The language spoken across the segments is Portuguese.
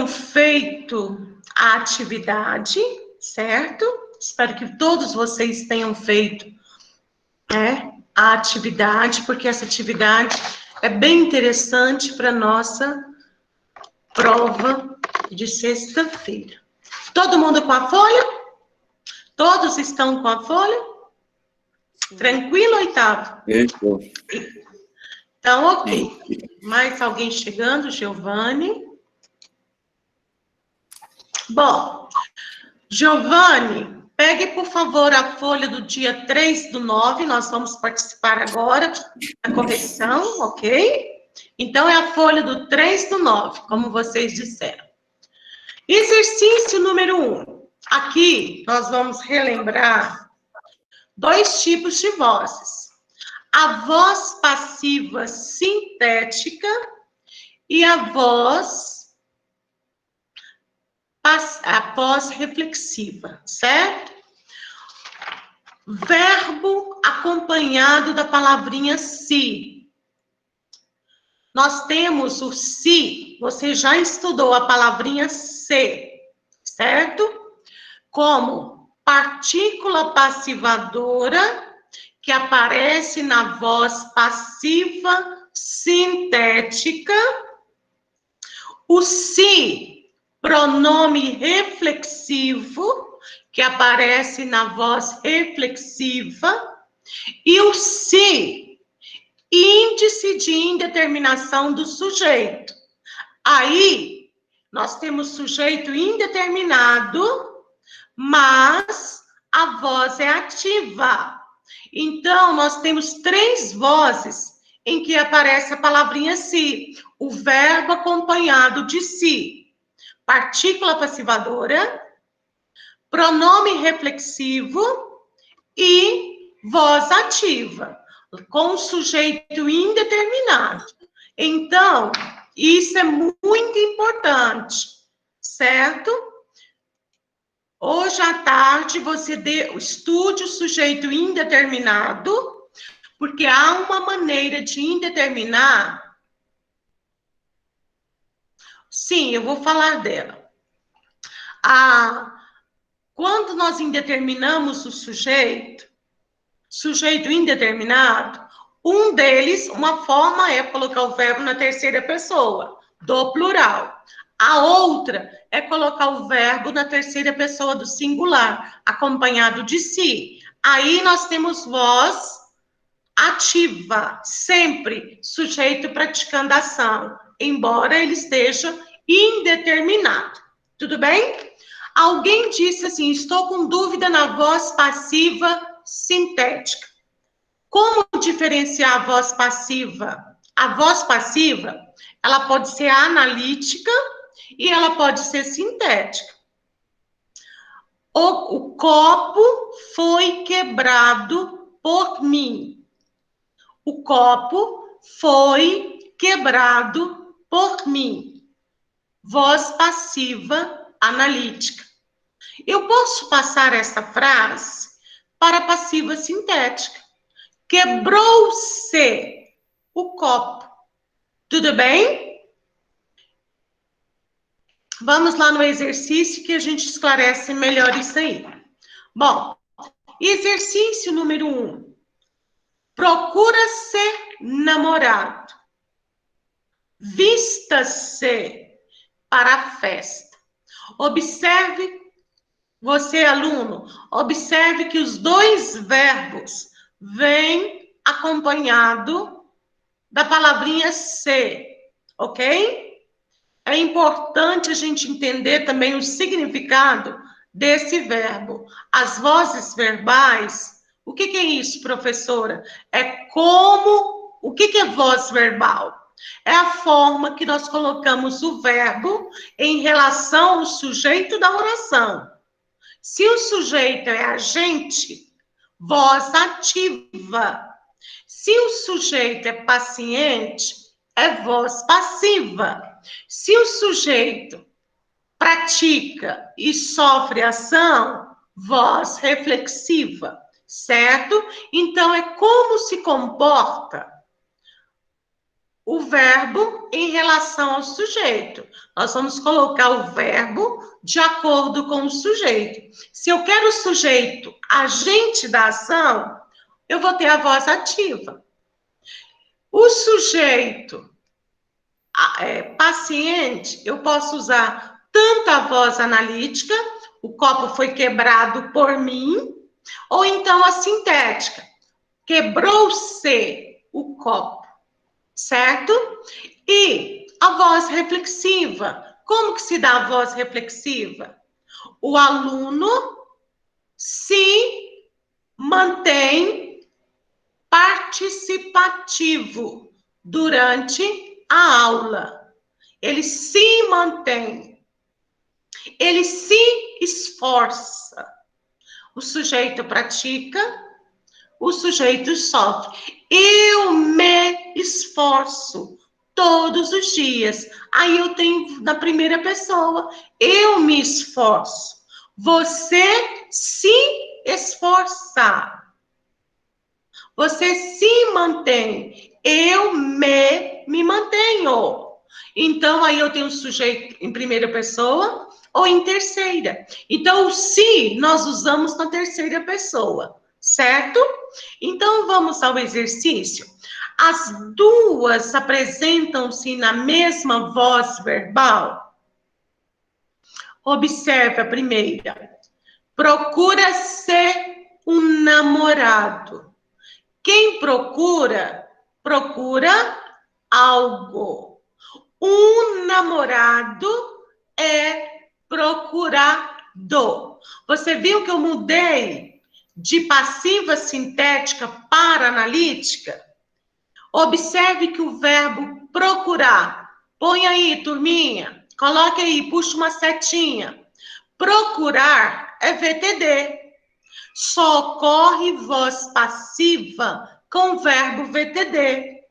tenham feito a atividade, certo? Espero que todos vocês tenham feito a atividade, porque essa atividade é bem interessante para a nossa prova de sexta-feira. Todo mundo com a folha? Todos estão com a folha? Tranquilo, Oitavo? Então, ok. Mais alguém chegando? Giovanni. Bom, Giovanni, pegue, por favor, a folha do dia 3/9. Nós vamos participar agora da correção, ok? Então, é a folha do 3/9, como vocês disseram. Exercício número 1. Aqui, nós vamos relembrar 2 tipos de vozes. A voz passiva sintética e a voz reflexiva, certo? Verbo acompanhado da palavrinha se. Nós temos o se, você já estudou a palavrinha se, certo? Como partícula passivadora que aparece na voz passiva sintética. O se, pronome reflexivo, que aparece na voz reflexiva. E o se, índice de indeterminação do sujeito. Aí, nós temos sujeito indeterminado, mas a voz é ativa. Então, nós temos 3 vozes em que aparece a palavrinha se. O verbo acompanhado de se. Partícula passivadora, pronome reflexivo e voz ativa, com sujeito indeterminado. Então, isso é muito importante, certo? Hoje à tarde, você estude o sujeito indeterminado, porque há uma maneira de indeterminar. Sim, eu vou falar dela. Quando nós indeterminamos o sujeito indeterminado, um deles, uma forma é colocar o verbo na terceira pessoa, do plural. A outra é colocar o verbo na terceira pessoa do singular, acompanhado de si. Aí nós temos voz ativa, sempre sujeito praticando ação, embora ele esteja indeterminado. Tudo bem? Alguém disse assim, estou com dúvida na voz passiva sintética. Como diferenciar a voz passiva? A voz passiva, ela pode ser analítica e ela pode ser sintética. O copo foi quebrado por mim. O copo foi quebrado por mim. Voz passiva analítica. Eu posso passar essa frase para passiva sintética. Quebrou-se o copo. Tudo bem? Vamos lá no exercício que a gente esclarece melhor isso aí. Bom, exercício número 1. Procura-se namorado. Vista-se para a festa. Observe, você aluno, observe que os 2 verbos vêm acompanhado da palavrinha se, ok? É importante a gente entender também o significado desse verbo. As vozes verbais, o que é isso, professora? O que é voz verbal? É a forma que nós colocamos o verbo em relação ao sujeito da oração. Se o sujeito é agente, voz ativa. Se o sujeito é paciente, é voz passiva. Se o sujeito pratica e sofre ação, voz reflexiva, certo? Então, é como se comporta o verbo em relação ao sujeito. Nós vamos colocar o verbo de acordo com o sujeito. Se eu quero o sujeito agente da ação, eu vou ter a voz ativa. O sujeito paciente, eu posso usar tanto a voz analítica, o copo foi quebrado por mim, ou então a sintética, quebrou-se o copo, certo? E a voz reflexiva, como que se dá a voz reflexiva? O aluno se mantém participativo durante a aula. Ele se mantém, ele se esforça. O sujeito pratica, o sujeito sofre. Eu me esforço todos os dias. Aí eu tenho na primeira pessoa, eu me esforço. Você se esforça. Você se mantém. Eu me mantenho. Então, aí eu tenho o sujeito em primeira pessoa ou em terceira. Então, o se nós usamos na terceira pessoa, certo? Então, vamos ao exercício. As duas apresentam-se na mesma voz verbal. Observe a primeira. Procura ser um namorado. Quem procura, procura algo. Um namorado é procurado. Você viu que eu mudei de passiva sintética para analítica? Observe que o verbo procurar, põe aí, turminha, coloque aí, puxa uma setinha. Procurar é VTD. Só ocorre voz passiva com verbo VTD.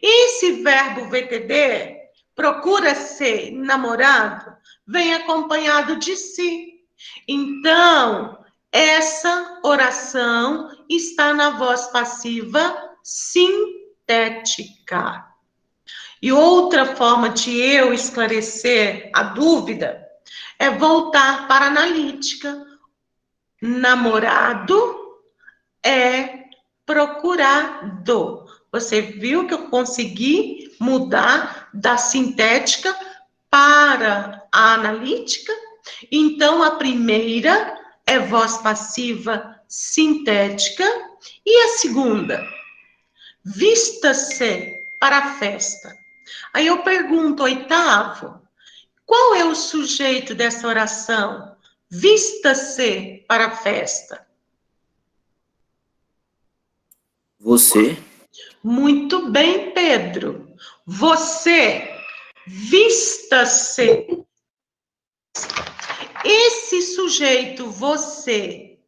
Esse verbo VTD, procura ser namorado, vem acompanhado de si. Então, essa oração está na voz passiva sintética. E outra forma de eu esclarecer a dúvida é voltar para a analítica. Namorado é procurado. Você viu que eu consegui mudar da sintética para a analítica? Então, a primeira é voz passiva sintética. E a segunda? Vista-se para a festa. Aí eu pergunto, oitavo, qual é o sujeito dessa oração? Vista-se para a festa. Você. Muito bem, Pedro. Você, vista-se. Esse sujeito, você,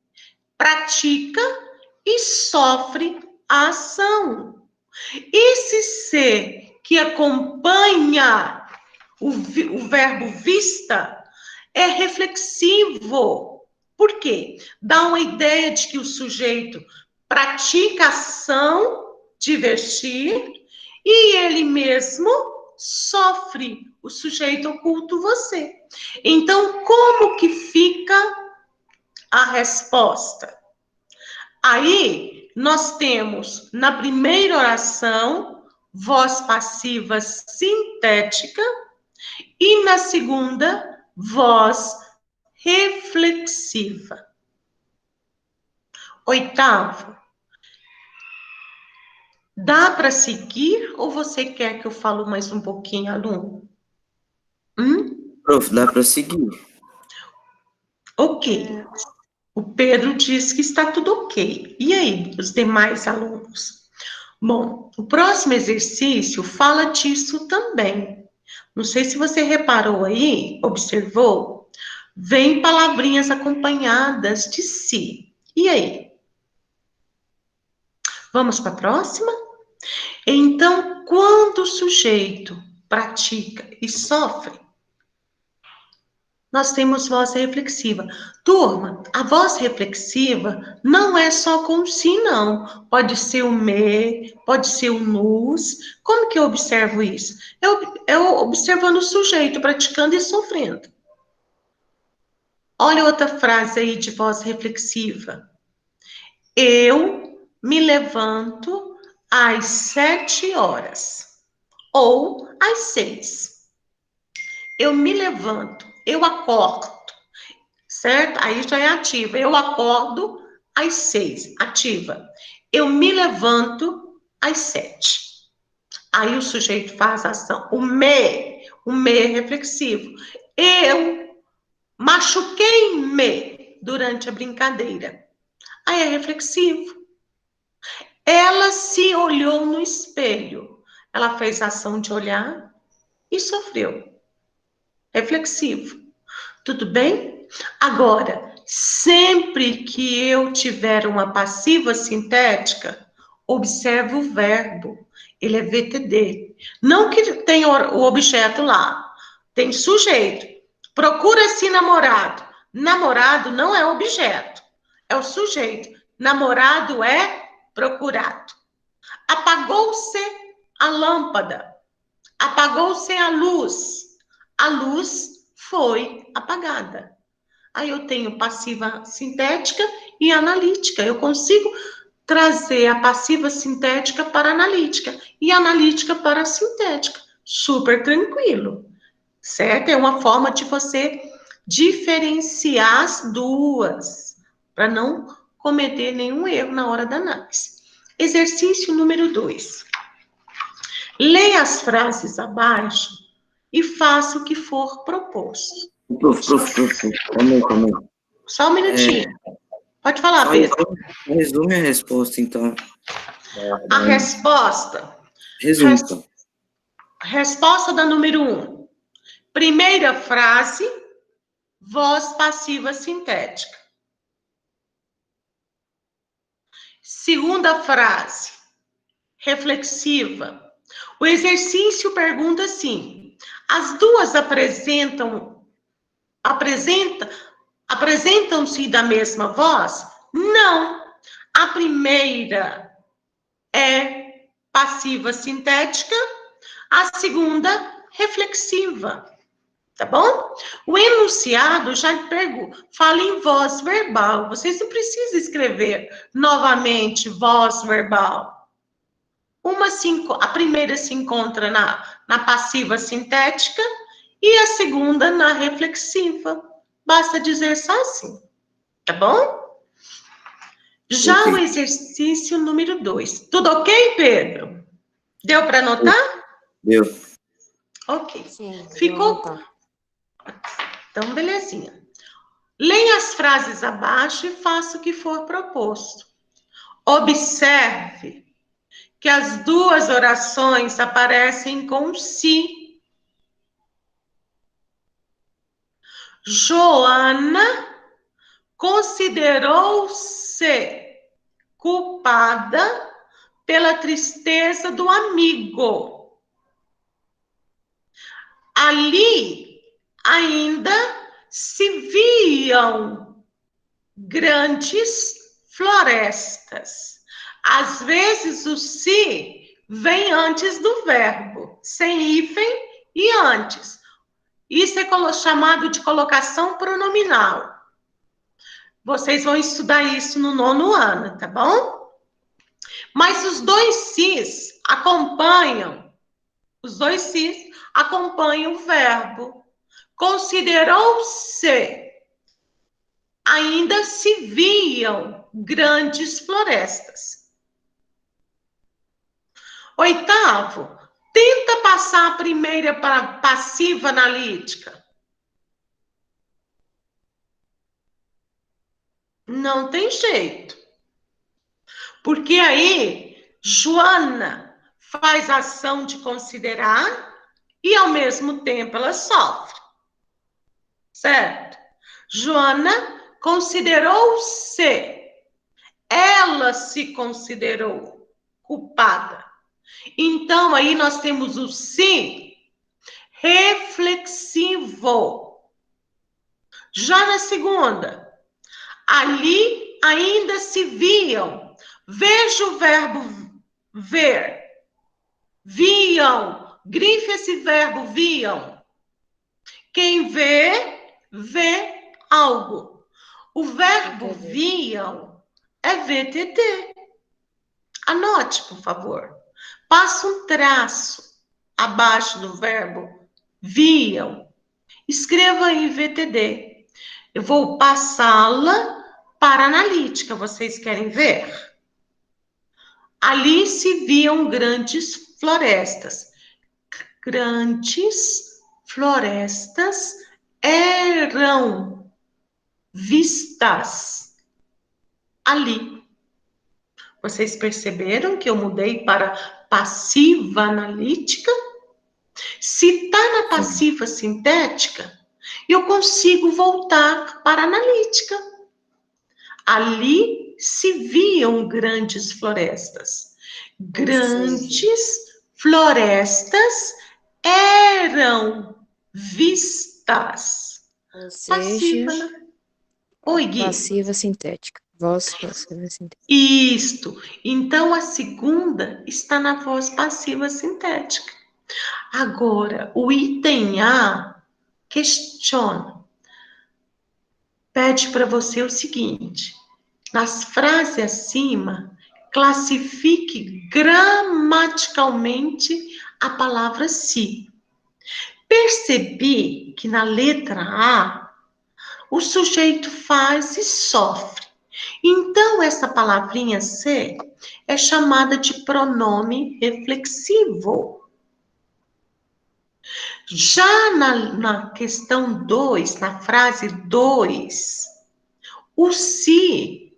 pratica e sofre a ação. Esse ser que acompanha o verbo vista é reflexivo. Por quê? Dá uma ideia de que o sujeito pratica ação de vestir e ele mesmo sofre. O sujeito oculto você. Então, como que fica a resposta? Aí, nós temos na primeira oração voz passiva sintética e na segunda voz reflexiva. Oitavo, dá para seguir ou você quer que eu fale mais um pouquinho, aluno? Prof, dá para seguir. Ok. O Pedro diz que está tudo ok. E aí, os demais alunos? Bom, o próximo exercício fala disso também. Não sei se você reparou aí, observou, vem palavrinhas acompanhadas de si. E aí? Vamos para a próxima? Então, quando o sujeito pratica e sofre, nós temos voz reflexiva. Turma, a voz reflexiva não é só com si, não. Pode ser o me, pode ser o nus. Como que eu observo isso? Eu observando o sujeito, praticando e sofrendo. Olha outra frase aí de voz reflexiva. Eu me levanto às 7 horas ou às 6. Eu me levanto, eu acordo, certo? Aí já é ativa. Eu acordo às 6, ativa. Eu me levanto às 7. Aí o sujeito faz a ação. O me é reflexivo. Eu machuquei-me durante a brincadeira. Aí é reflexivo. Ela se olhou no espelho. Ela fez a ação de olhar e sofreu. Reflexivo. Tudo bem? Agora, sempre que eu tiver uma passiva sintética, observe o verbo. Ele é VTD. Não que tenha o objeto lá. Tem sujeito. Procura-se namorado. Namorado não é objeto. É o sujeito. Namorado é procurado. Apagou-se a lâmpada. Apagou-se a luz. A luz foi apagada. Aí eu tenho passiva sintética e analítica. Eu consigo trazer a passiva sintética para a analítica e a analítica para a sintética. Super tranquilo, certo? É uma forma de você diferenciar as duas, para não cometer nenhum erro na hora da análise. Exercício número 2. Leia as frases abaixo e faça o que for proposto. Prof. Calma aí. Só um minutinho. Pode falar, Pedro. Resume a resposta, então. A resposta. Resume, então. Resposta da número 1. Primeira frase, voz passiva sintética. Segunda frase, reflexiva. O exercício pergunta assim: as duas apresentam-se da mesma voz? Não. A primeira é passiva sintética, a segunda reflexiva. Tá bom? O enunciado já fala em voz verbal. Vocês não precisam escrever novamente voz verbal. A primeira se encontra na passiva sintética e a segunda na reflexiva. Basta dizer só assim, tá bom? Já o exercício número 2. Tudo ok, Pedro? Deu para anotar? Deu. Ok. Sim, Ficou? Então, belezinha. Leia as frases abaixo e faça o que for proposto. Observe que as duas orações aparecem com si. Joana considerou-se culpada pela tristeza do amigo. Ali ainda se viam grandes florestas. Às vezes o se vem antes do verbo, sem hífen e antes. Isso é chamado de colocação pronominal. Vocês vão estudar isso no 9º ano, tá bom? Mas os dois sis acompanham o verbo. Considerou-se. Ainda se viam grandes florestas. 8º, tenta passar a primeira para passiva analítica. Não tem jeito. Porque aí, Joana faz a ação de considerar e, ao mesmo tempo, ela sofre. Certo? Joana considerou-se. Ela se considerou culpada. Então, aí nós temos o se reflexivo. Já na segunda, ali ainda se viam. Veja o verbo ver. Viam. Grife esse verbo, viam. Quem vê, vê algo. O verbo viam é VTT. Anote, por favor. Passa um traço abaixo do verbo viam. Escreva em VTD. Eu vou passá-la para a analítica. Vocês querem ver? Ali se viam grandes florestas. Grandes florestas eram vistas ali. Vocês perceberam que eu mudei para passiva analítica? Se está na passiva sintética, eu consigo voltar para a analítica. Ali se viam grandes florestas. Grandes florestas eram vistas. Ou seja, Passiva. Oi, Gui. passiva sintética. Voz passiva sintética. Isto. Então, a segunda está na voz passiva sintética. Agora, o item A questiona. Pede para você o seguinte. Nas frases acima, classifique gramaticalmente a palavra se. Percebi que na letra A, o sujeito faz e sofre. Então, essa palavrinha se é chamada de pronome reflexivo. Já na questão 2, na frase 2, o se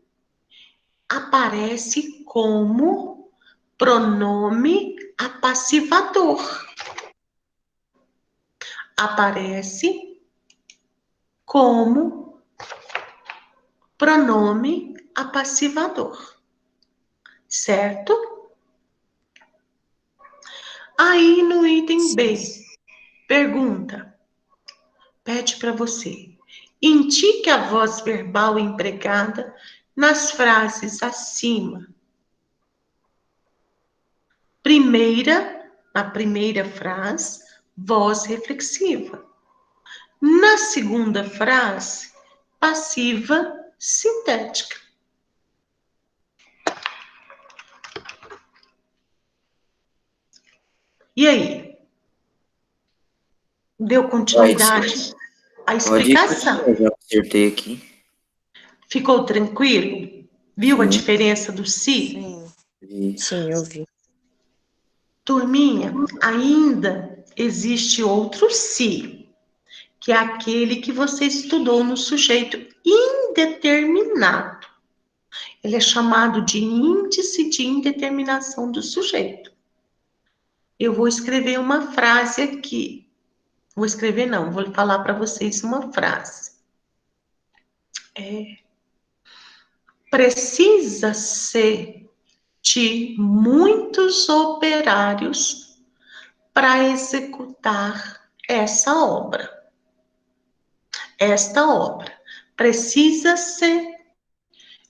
aparece como pronome apassivador. Aparece como pronome apassivador. Certo? Aí no item B, pergunta, pede para você, indique a voz verbal empregada nas frases acima. Na primeira frase, voz reflexiva. Na segunda frase, passiva sintética. E aí? Deu continuidade à explicação? Eu já acertei aqui. Ficou tranquilo? Viu a Sim. diferença do si? Sim. Vi. Sim, eu vi. Turminha, ainda existe outro si, que é aquele que você estudou no sujeito indeterminado. Ele é chamado de índice de indeterminação do sujeito. Eu vou escrever uma frase aqui. Vou escrever não, vou falar para vocês uma frase. Precisa-se de muitos operários para executar essa obra. Esta obra precisa-se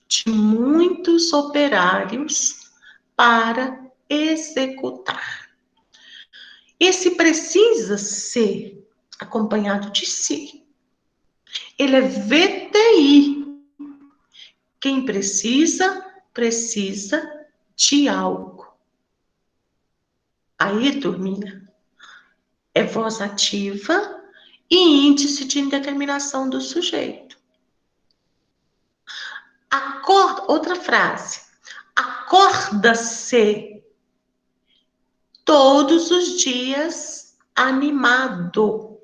de muitos operários para executar. Esse precisa ser acompanhado de si. Ele é VTI. Quem precisa, precisa de algo. Aí, turminha, é voz ativa e índice de indeterminação do sujeito. Outra frase. Acorda-se todos os dias animado.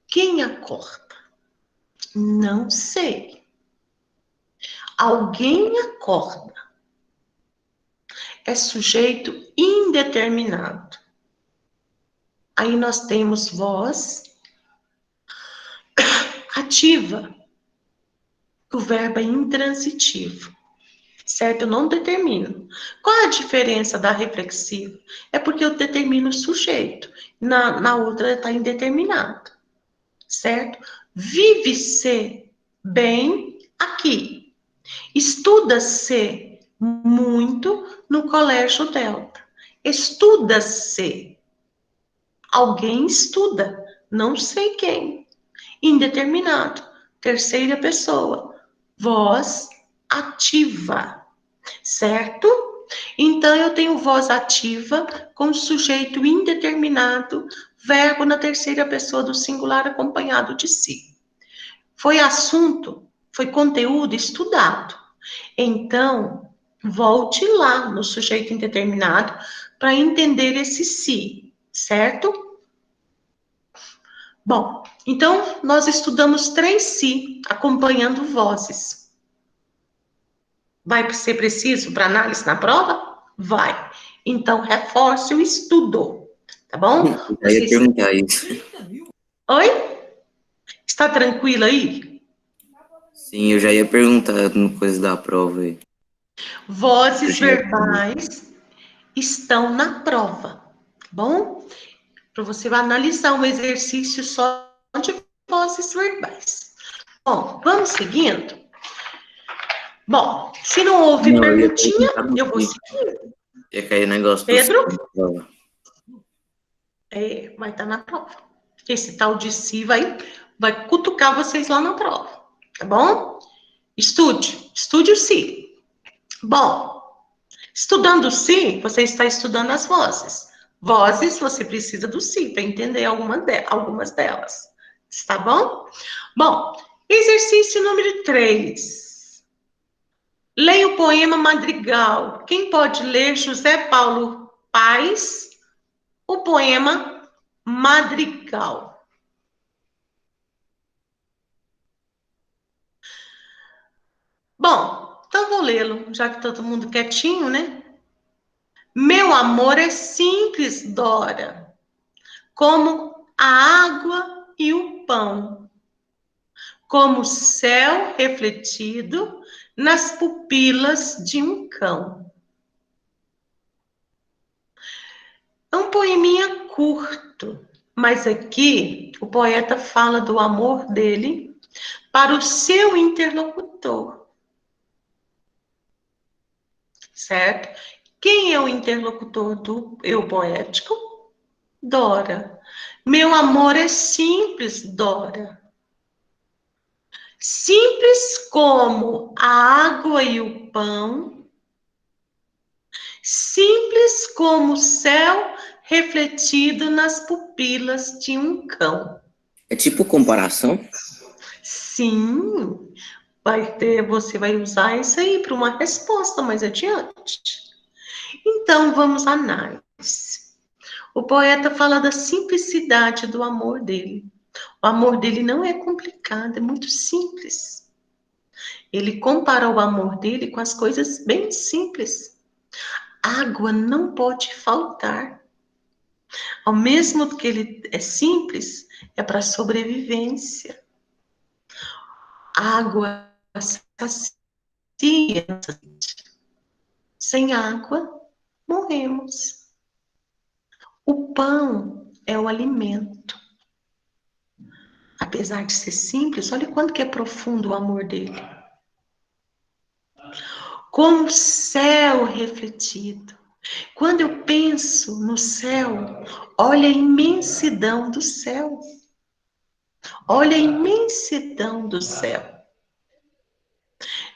Quem acorda? Não sei. Alguém acorda. É sujeito indeterminado. Aí nós temos voz ativa. O verbo é intransitivo. Certo? Eu não determino. Qual é a diferença da reflexiva? É porque eu determino o sujeito. Na outra está indeterminado. certo? Vive-se bem aqui. Estuda-se muito no Colégio Delta. Estuda-se. Alguém estuda, não sei quem. Indeterminado. Terceira pessoa. Voz ativa. Certo? Então, eu tenho voz ativa com sujeito indeterminado, verbo na terceira pessoa do singular acompanhado de si. Foi assunto, foi conteúdo estudado. Então, volte lá no sujeito indeterminado para entender esse si, certo? Bom, então, nós estudamos 3 si, acompanhando vozes. Vai ser preciso para análise na prova? Vai. Então, reforce o estudo, tá bom? Eu ia perguntar isso. Oi? Está tranquila aí? Sim, eu já ia perguntar no coisa da prova aí. Vozes verbais estão na prova, tá bom? Para você analisar um exercício só de vozes verbais. Bom, vamos seguindo? Bom, se não houve Não, eu ia perguntinha, perguntar eu vou do si. seguir. Ia cair negócio do Pedro? si na prova. Vai estar na prova. Esse tal de si vai cutucar vocês lá na prova, tá bom? Estude o si. Bom, estudando o si, você está estudando as vozes. Vozes, você precisa do si para entender algumas delas. Está bom? Bom, exercício número 3. Leia o poema Madrigal. Quem pode ler? José Paulo Paes, o poema Madrigal. Bom, então vou lê-lo, já que todo mundo quietinho, né? Meu amor é simples, Dora, como a água e o pão, como o céu refletido nas pupilas de um cão. É um poeminha curto, mas aqui o poeta fala do amor dele para o seu interlocutor, certo? Quem é o interlocutor do eu poético? Dora. Meu amor é simples, Dora. Simples como a água e o pão, simples como o céu refletido nas pupilas de um cão. É tipo comparação? Sim, você vai usar isso aí para uma resposta mais adiante. Então, vamos à análise. O poeta fala da simplicidade do amor dele. O amor dele não é complicado, é muito simples. Ele compara o amor dele com as coisas bem simples. Água não pode faltar. Ao mesmo que ele é simples, é para sobrevivência. Água sacia. Sem água, morremos. O pão é o alimento. Apesar de ser simples, olha quanto que é profundo o amor dele. Como o céu refletido. Quando eu penso no céu, olha a imensidão do céu. Olha a imensidão do céu.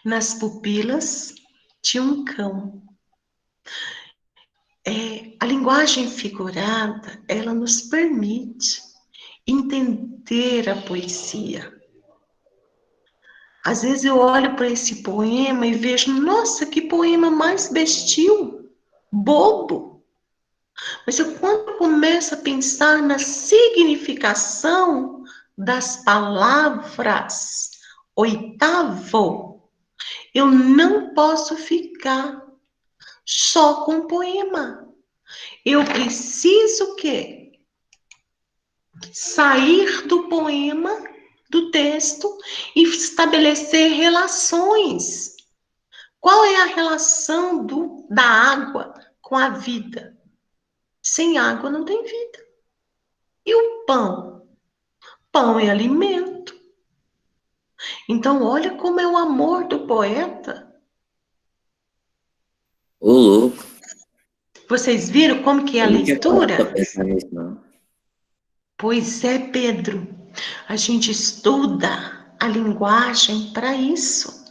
Nas pupilas de um cão. A linguagem figurada, ela nos permite entender a poesia. Às vezes eu olho para esse poema e vejo, nossa, que poema mais bestil, bobo. Mas eu, quando começo a pensar na significação das palavras, oitavo, eu não posso ficar só com o poema. Eu preciso o quê? Sair do poema, do texto, e estabelecer relações. Qual é a relação da água com a vida? Sem água não tem vida. E o pão? Pão é alimento. Então, olha como é o amor do poeta. Ô, louco. Vocês viram como que é a Eu não tinha parado pra leitura? pensar nisso, não. Pois é, Pedro. A gente estuda a linguagem para isso,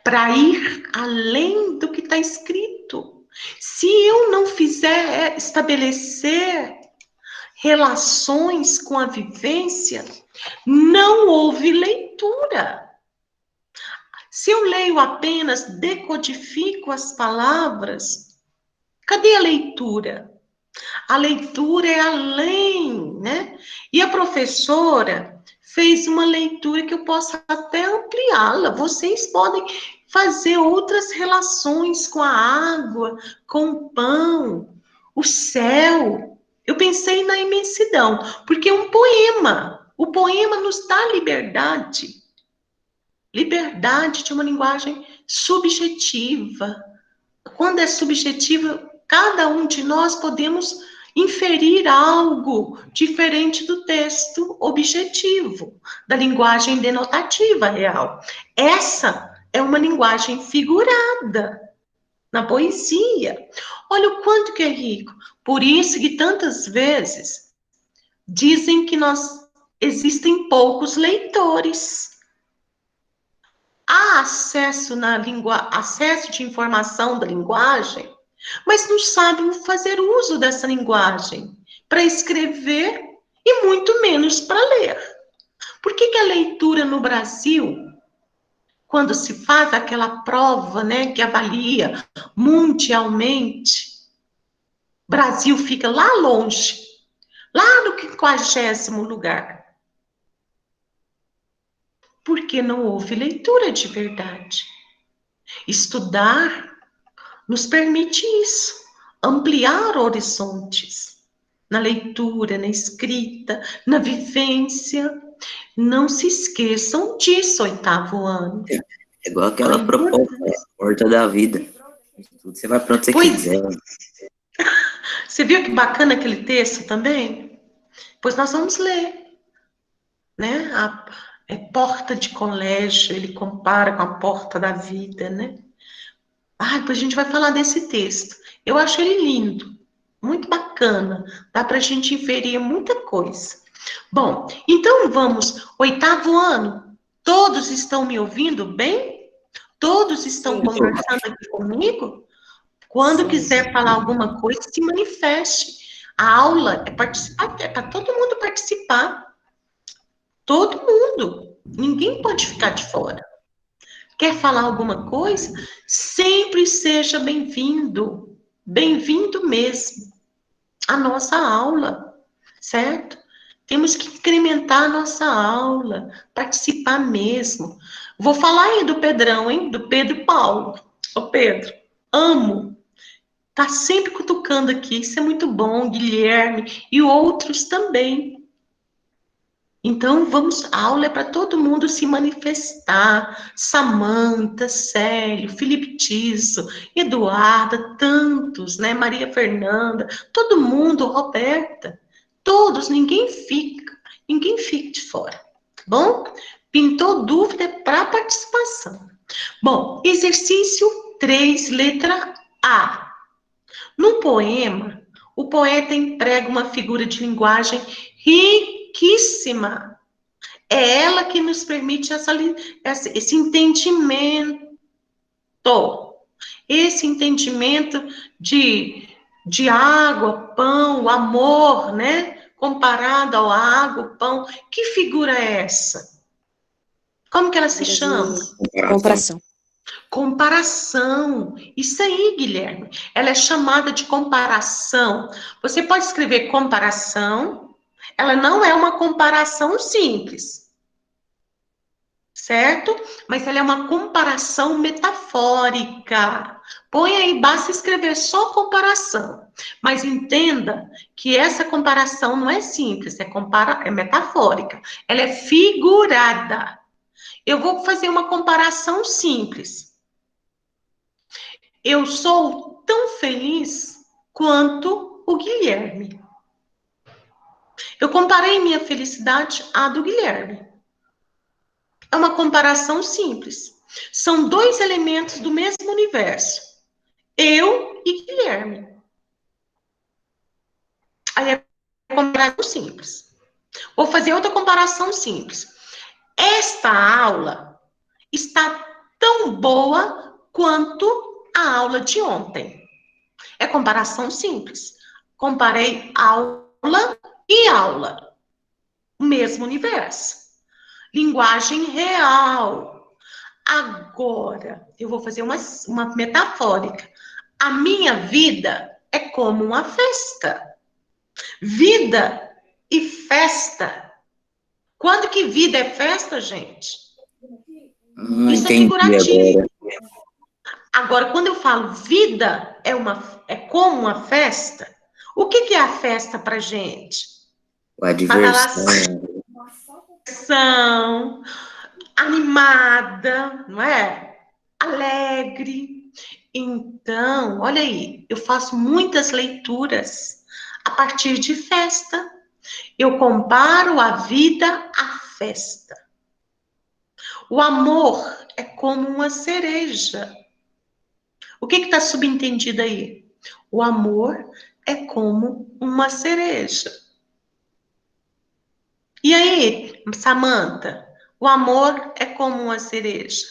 para ir além do que está escrito. Se eu não fizer estabelecer relações com a vivência, não houve leitura. Se eu leio apenas, decodifico as palavras, cadê a leitura? A leitura é além, né? E a professora fez uma leitura que eu posso até ampliá-la. Vocês podem fazer outras relações com a água, com o pão, o céu. Eu pensei na imensidão, porque é um poema. O poema nos dá liberdade. Liberdade de uma linguagem subjetiva. Quando é subjetiva, cada um de nós podemos inferir algo diferente do texto objetivo, da linguagem denotativa real. Essa é uma linguagem figurada na poesia. Olha o quanto que é rico. Por isso que tantas vezes dizem que existem poucos leitores. Há acesso de informação da linguagem, mas não sabem fazer uso dessa linguagem para escrever e muito menos para ler. Por que a leitura no Brasil, quando se faz aquela prova, né, que avalia mundialmente, o Brasil fica lá longe, lá no 50º lugar? Porque não houve leitura de verdade. Estudar nos permite isso, ampliar horizontes na leitura, na escrita, na vivência. Não se esqueçam disso, 8º ano. É igual aquela proposta, a porta da vida. Tudo você vai para onde você Pois, quiser. você viu que bacana aquele texto também? Pois nós vamos ler, né? É porta de colégio, ele compara com a porta da vida, né? Ah, depois a gente vai falar desse texto. Eu acho ele lindo, muito bacana. Dá para a gente inferir muita coisa. Bom, então vamos. 8º ano, todos estão me ouvindo bem? Todos estão Sim. conversando aqui comigo? Quando Sim. quiser falar alguma coisa, se manifeste. A aula é para todo mundo participar. Todo mundo. Ninguém pode ficar de fora. Quer falar alguma coisa? Sempre seja bem-vindo. Bem-vindo mesmo à nossa aula, certo? Temos que incrementar a nossa aula, participar mesmo. Vou falar aí do Pedrão, hein? Do Pedro Paulo. Ô, Pedro, amo. Tá sempre cutucando aqui. Isso é muito bom, Guilherme e outros também. Então, a aula é para todo mundo se manifestar. Samanta, Célio, Felipe Tisso, Eduarda, tantos, né? Maria Fernanda, todo mundo, Roberta, todos, ninguém fica de fora, tá bom? Pintou dúvida para participação. Bom, exercício 3, letra A. No poema, o poeta emprega uma figura de linguagem riquíssima. É ela que nos permite esse entendimento. Esse entendimento de água, pão, amor, né? Comparado ao água, pão. Que figura é essa? Como que ela se chama? Comparação. Comparação. Isso aí, Guilherme. Ela é chamada de comparação. Você pode escrever comparação. Ela não é uma comparação simples, certo? Mas ela é uma comparação metafórica. Põe aí, basta escrever só comparação. Mas entenda que essa comparação não é simples, é metafórica. Ela é figurada. Eu vou fazer uma comparação simples. Eu sou tão feliz quanto o Guilherme. Eu comparei minha felicidade à do Guilherme. É uma comparação simples. São dois elementos do mesmo universo. Eu e Guilherme. Aí é comparação simples. Vou fazer outra comparação simples. Esta aula está tão boa quanto a aula de ontem. É comparação simples. Comparei aula e aula. O mesmo universo. Linguagem real. Agora, eu vou fazer uma metafórica. A minha vida é como uma festa. Vida e festa. Quando que vida é festa, gente? Isso é Entendi figurativo. agora. Agora, quando eu falo vida é como uma festa, o que é a festa pra gente? A diversão. Badalação, animada, não é? Alegre. Então, olha aí, eu faço muitas leituras a partir de festa. Eu comparo a vida à festa. O amor é como uma cereja. O que está subentendido aí? O amor é como uma cereja. E aí, Samantha, o amor é como uma cereja.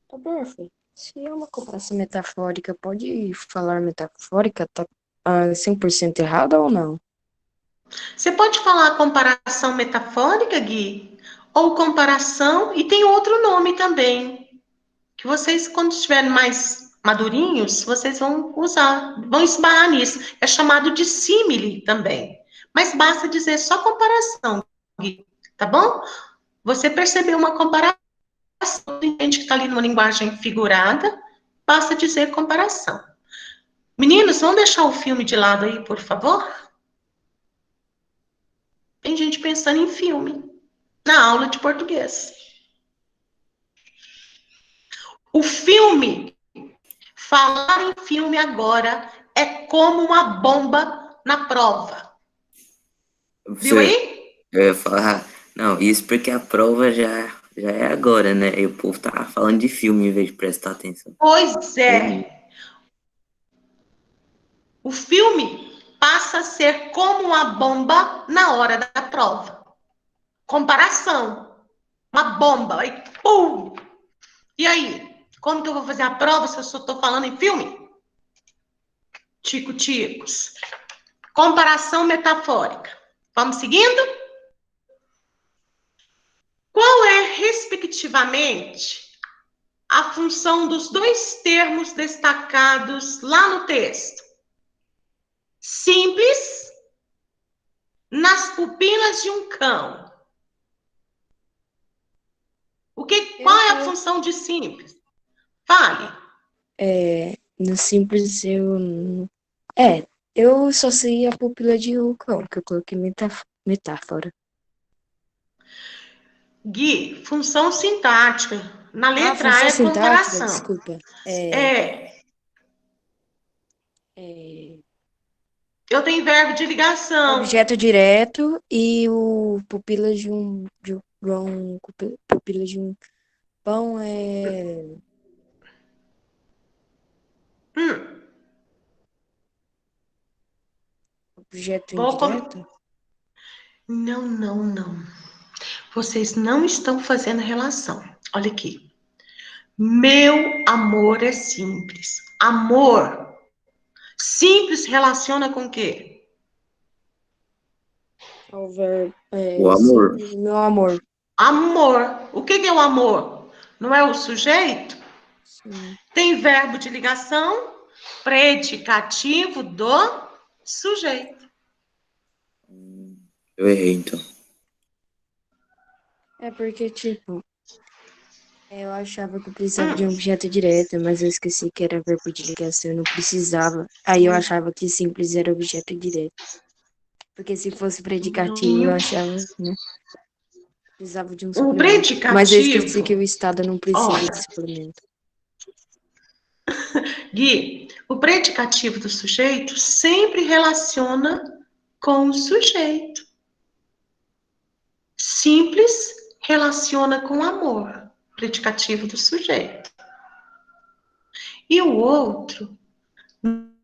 Tá perfeito. Se é uma comparação metafórica, pode falar metafórica? Tá 100% errada ou não? Você pode falar comparação metafórica, Gui? Ou comparação, e tem outro nome também, que vocês, quando estiverem mais madurinhos, vocês vão usar, vão esbarrar nisso. É chamado de símile também. Mas basta dizer só comparação, Gui, tá bom? Você percebeu uma comparação, entende que está ali numa linguagem figurada, basta dizer comparação. Meninos, vamos deixar o filme de lado aí, por favor? Tem gente pensando em filme na aula de português. O filme, falar em filme agora é como uma bomba na prova. Viu Professor, aí? eu ia falar, não, isso porque a prova já é agora, né? E o povo tá falando de filme em vez de prestar atenção. Pois é. O filme passa a ser como uma bomba na hora da prova. Comparação. Uma bomba. Aí, pum! E aí? Como que eu vou fazer a prova se eu só estou falando em filme? Tico-ticos. Comparação metafórica. Vamos seguindo? Qual é, respectivamente, a função dos dois termos destacados lá no texto? Simples, nas pupilas de um cão. Qual é a função de simples? Fale. No simples eu só sei a pupila de um cão, que eu coloquei metáfora. Gui, função sintática. Na letra A Função é sintática, comparação. desculpa. Eu tenho verbo de ligação. Objeto direto e o pupila de pupila de um pão é objeto indireto? Não. Vocês não estão fazendo relação. Olha aqui. Meu amor é simples. Amor. Simples relaciona com o quê? O verbo O amor. simples, meu amor. Amor. O que é o amor? Não é o sujeito? Sim. Tem verbo de ligação, predicativo do sujeito. Eu errei, então. É porque, tipo, eu achava que eu precisava de um objeto direto, mas eu esqueci que era verbo de ligação, eu não precisava. Aí eu achava que simples era objeto direto. Porque se fosse predicativo, eu achava, né? Precisava de um O suplemento. Mas eu esqueci predicativo, que o Estado não precisa olha, de suplemento. Gui, o predicativo do sujeito sempre relaciona com o sujeito. Simples relaciona com amor, predicativo do sujeito. E o outro,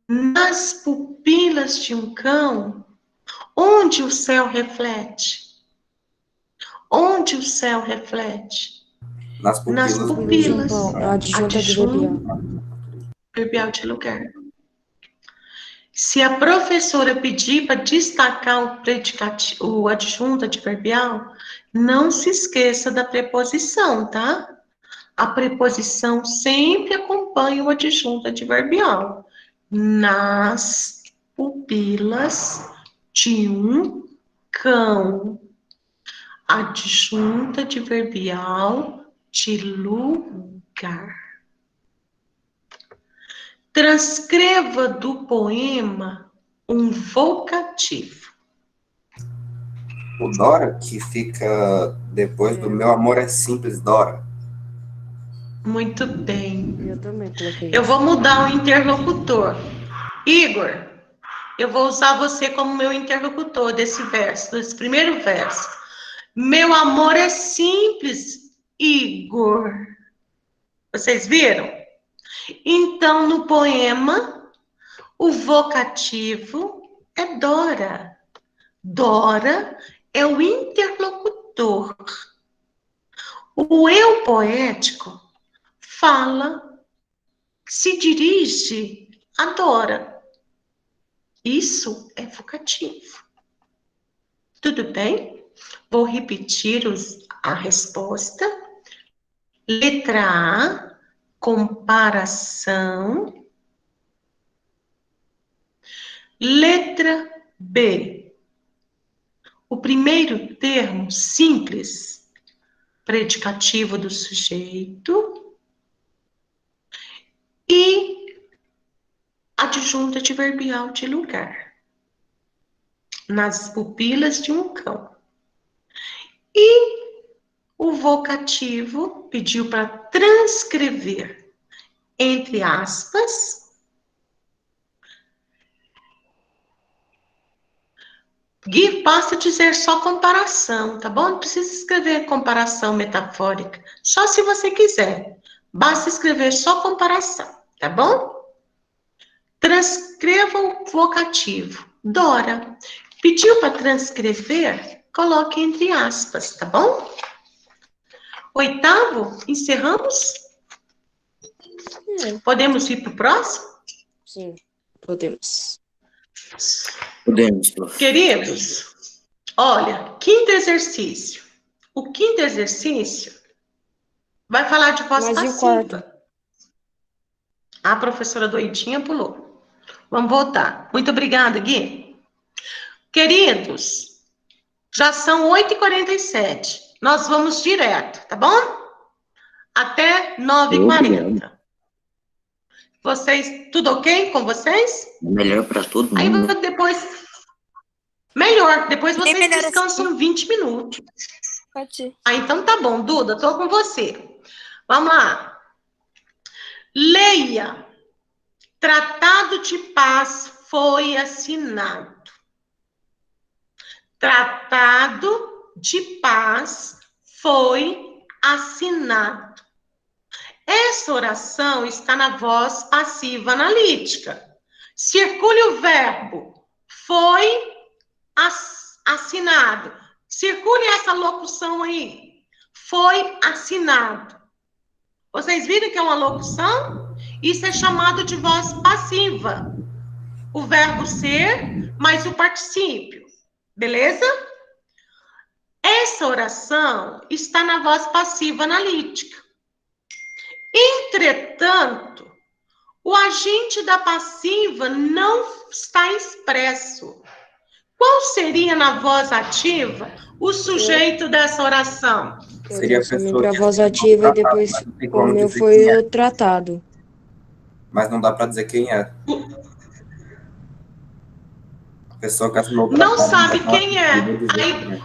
nas pupilas de um cão, onde o céu reflete? Onde o céu reflete? Nas pupilas. Nas pupilas. Adjunta adverbial. Adverbial de lugar. Se a professora pedir para destacar o predicativo, o adjunto adverbial, não se esqueça da preposição, tá? A preposição sempre acompanha o adjunto adverbial. Nas pupilas de um cão. Adjunto adverbial de lugar. Transcreva do poema um vocativo. O Dora, que fica depois do meu amor é simples, Dora. Muito bem. Eu também coloquei. Eu vou mudar o interlocutor. Igor, eu vou usar você como meu interlocutor desse verso, desse primeiro verso. Meu amor é simples, Igor. Vocês viram? Então, no poema, o vocativo é Dora. Dora é o interlocutor. O eu poético fala, se dirige a Dora. Isso é vocativo. Tudo bem? Vou repetir a resposta. Letra A, comparação. Letra B, o primeiro termo simples, predicativo do sujeito. E adjunto adverbial de lugar. Nas pupilas de um cão. E o vocativo pediu para transcrever, entre aspas, Gui, basta dizer só comparação, tá bom? Não precisa escrever comparação metafórica, só se você quiser. Basta escrever só comparação, tá bom? Transcreva o vocativo. Dora. Pediu para transcrever? Coloque entre aspas, tá bom? Oitavo, encerramos? Podemos ir para o próximo? Sim, podemos. Podemos, prof. Queridos, olha, quinto exercício. O quinto exercício vai falar de voz Mas e o passiva. quarto? A professora doidinha pulou. Vamos voltar. Muito obrigada, Gui. Queridos, já são 8h47. Nós vamos direto, tá bom? Até 9h40. Vocês, tudo ok com vocês? Melhor para todo Aí mundo. depois... Melhor, depois vocês melhor descansam 20 minutos. Pode ser. Ah, então tá bom, Duda, tô com você. Vamos lá. Leia. Tratado de paz foi assinado. Tratado de paz foi assinado. Essa oração está na voz passiva analítica. Circule o verbo foi assinado. Circule essa locução aí. Foi assinado. Vocês viram que é uma locução? Isso é chamado de voz passiva. O verbo ser mais o particípio. Beleza? Essa oração está na voz passiva analítica. Entretanto, o agente da passiva não está expresso. Qual seria na voz ativa o sujeito dessa oração? Seria a Eu também pessoa para que voz assinou ativa e o tratado, depois mas não tem o como meu dizer foi quem é. o tratado. Mas não dá para dizer quem é. A pessoa que assinou o Não tratado, sabe mas quem é. não dizer Aí, quem é.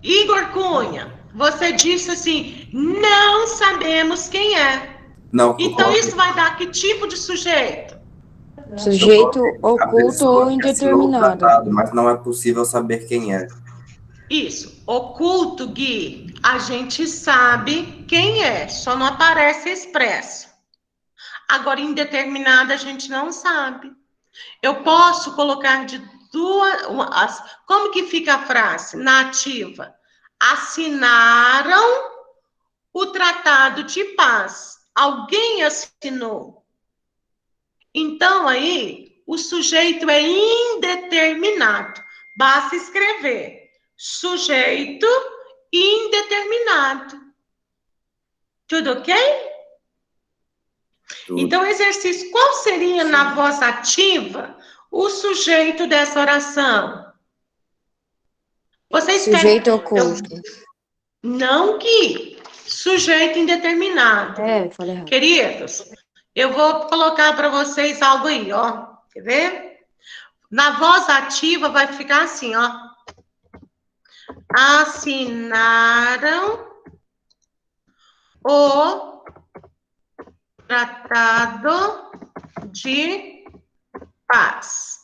Igor Cunha, você disse assim, não sabemos quem é. Não, Então, isso vai dar que tipo de sujeito? Sujeito a oculto pessoa ou que assinou o indeterminado. tratado, mas não é possível saber quem é. Isso. Oculto, Gui, a gente sabe quem é, só não aparece expresso. Agora, indeterminado, a gente não sabe. Eu posso colocar de duas. Como que fica a frase na ativa? Assinaram o tratado de paz. Alguém assinou. Então, aí, o sujeito é indeterminado. Basta escrever sujeito indeterminado. Tudo ok? Tudo. Então, exercício: qual seria na voz ativa o sujeito dessa oração? Vocês querem. Sujeito oculto. Não que sujeito indeterminado. Falei errado. Queridos, eu vou colocar para vocês algo aí, ó. Quer ver? Na voz ativa vai ficar assim, ó. Assinaram o tratado de paz.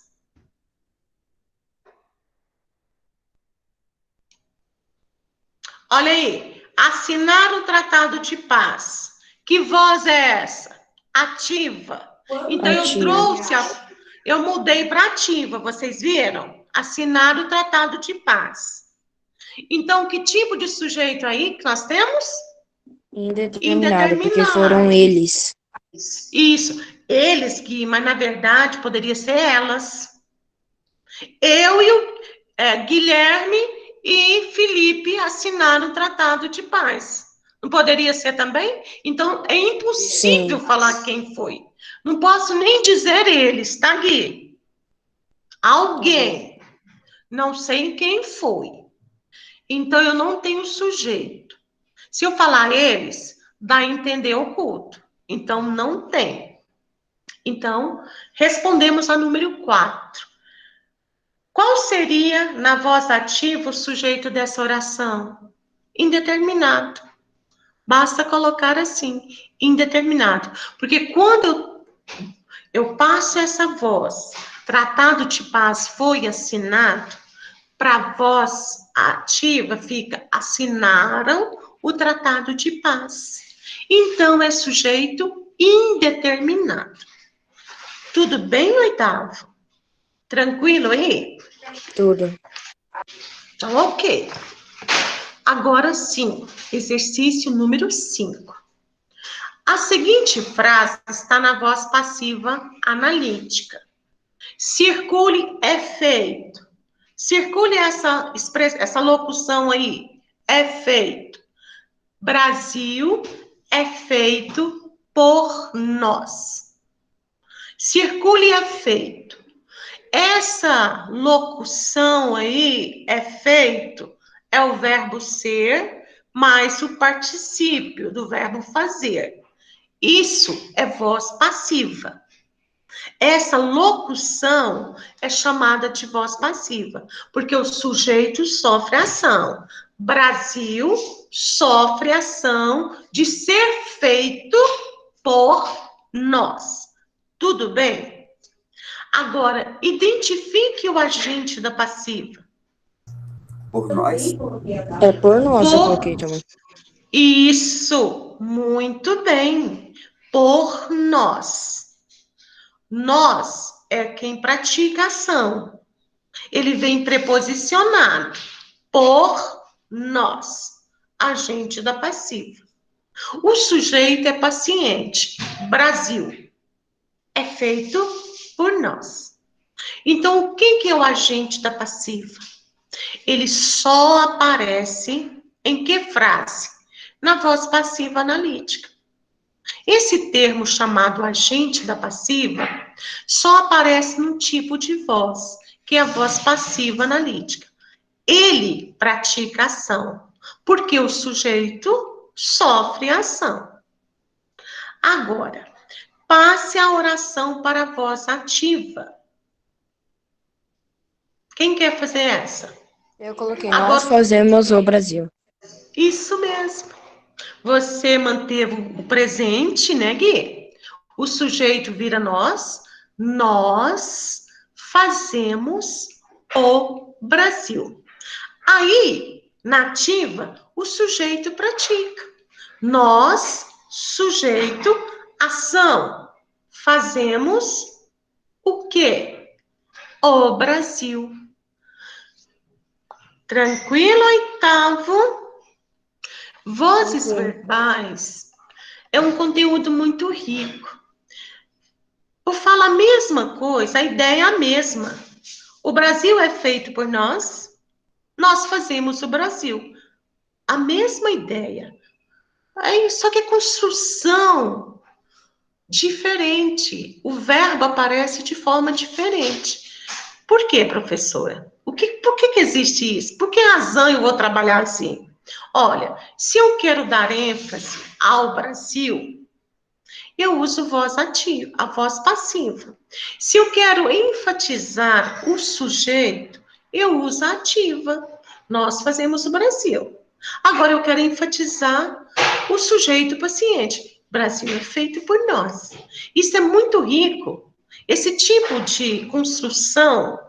Olha aí, assinar o tratado de paz. Que voz é essa? Ativa. Então eu mudei para ativa, vocês viram? Assinar o tratado de paz. Então, que tipo de sujeito aí que nós temos? Indeterminado, porque foram eles. Isso. Eles que, mas na verdade poderia ser elas. Eu e o Guilherme e Felipe assinaram o tratado de paz. Não poderia ser também? Então, é impossível falar quem foi. Não posso nem dizer eles, tá, Gui? Alguém. Não sei quem foi. Então, eu não tenho sujeito. Se eu falar eles, dá a entender oculto. Então, não tem. Então, respondemos a número 4. Qual seria, na voz ativa, o sujeito dessa oração? Indeterminado. Basta colocar assim, indeterminado. Porque quando eu passo essa voz, tratado de paz foi assinado, para a voz ativa fica assinaram o tratado de paz. Então, é sujeito indeterminado. Tudo bem, oitavo? Tranquilo aí? Tudo. Então, ok. Agora sim, exercício número 5. A seguinte frase está na voz passiva analítica. Circule é feito. Circule essa locução aí. É feito. Brasil é feito por nós. Circule é feito. Essa locução aí, é feito, é o verbo ser mais o particípio do verbo fazer. Isso é voz passiva. Essa locução é chamada de voz passiva, porque o sujeito sofre ação. Brasil sofre ação de ser feito por nós. Tudo bem? Agora, identifique o agente da passiva. Por nós? É por nós, eu coloquei também. Isso, muito bem. Por nós. Nós é quem pratica a ação. Ele vem preposicionado. Por nós. Agente da passiva. O sujeito é paciente. Brasil. É feito por nós. Então, quem que é o agente da passiva? Ele só aparece em que frase? Na voz passiva analítica. Esse termo chamado agente da passiva só aparece num tipo de voz, que é a voz passiva analítica. Ele pratica ação, porque o sujeito sofre ação. Agora, passe a oração para a voz ativa. Quem quer fazer essa? Eu coloquei, Agora, nós fazemos o Brasil. isso mesmo. Você manteve o presente, né, Gui? O sujeito vira nós. Nós fazemos o Brasil. Aí, na ativa, o sujeito pratica. Nós, sujeito, ação. Fazemos o quê? O Brasil. Tranquilo, oitavo? Vozes verbais é um conteúdo muito rico. Eu falo a mesma coisa, a ideia é a mesma. O Brasil é feito por nós, nós fazemos o Brasil. A mesma ideia. Aí, só que a construção diferente. O verbo aparece de forma diferente. Por quê, professora? Por que existe isso? Por que razão eu vou trabalhar assim? Olha, se eu quero dar ênfase ao Brasil, eu uso voz ativa, a voz passiva. Se eu quero enfatizar o sujeito, eu uso a ativa. Nós fazemos o Brasil. Agora eu quero enfatizar o sujeito paciente. O Brasil é feito por nós. Isso é muito rico. Esse tipo de construção,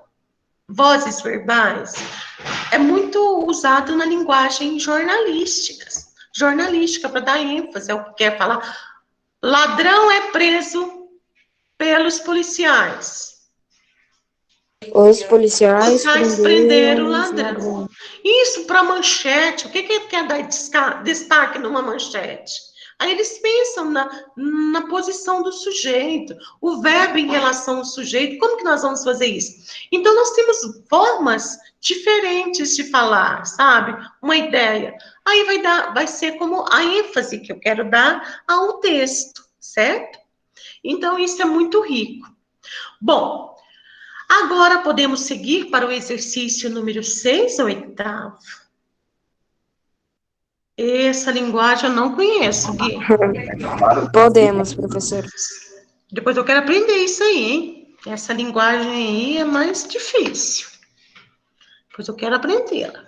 vozes verbais, é muito usado na linguagem jornalística, para dar ênfase ao que quer falar. Ladrão é preso pelos policiais. Os policiais Prenderam o os ladrão. ladrões. Isso para manchete. O que quer dar destaque numa manchete? Aí eles pensam na posição do sujeito, o verbo em relação ao sujeito. Como que nós vamos fazer isso? Então, nós temos formas diferentes de falar, sabe? Uma ideia. Aí vai ser como a ênfase que eu quero dar ao texto, certo? Então, isso é muito rico. Bom, agora podemos seguir para o exercício número 6, oitavo. Essa linguagem eu não conheço, Gui. Podemos, professor. Depois eu quero aprender isso aí, hein? Essa linguagem aí é mais difícil. Depois eu quero aprendê-la.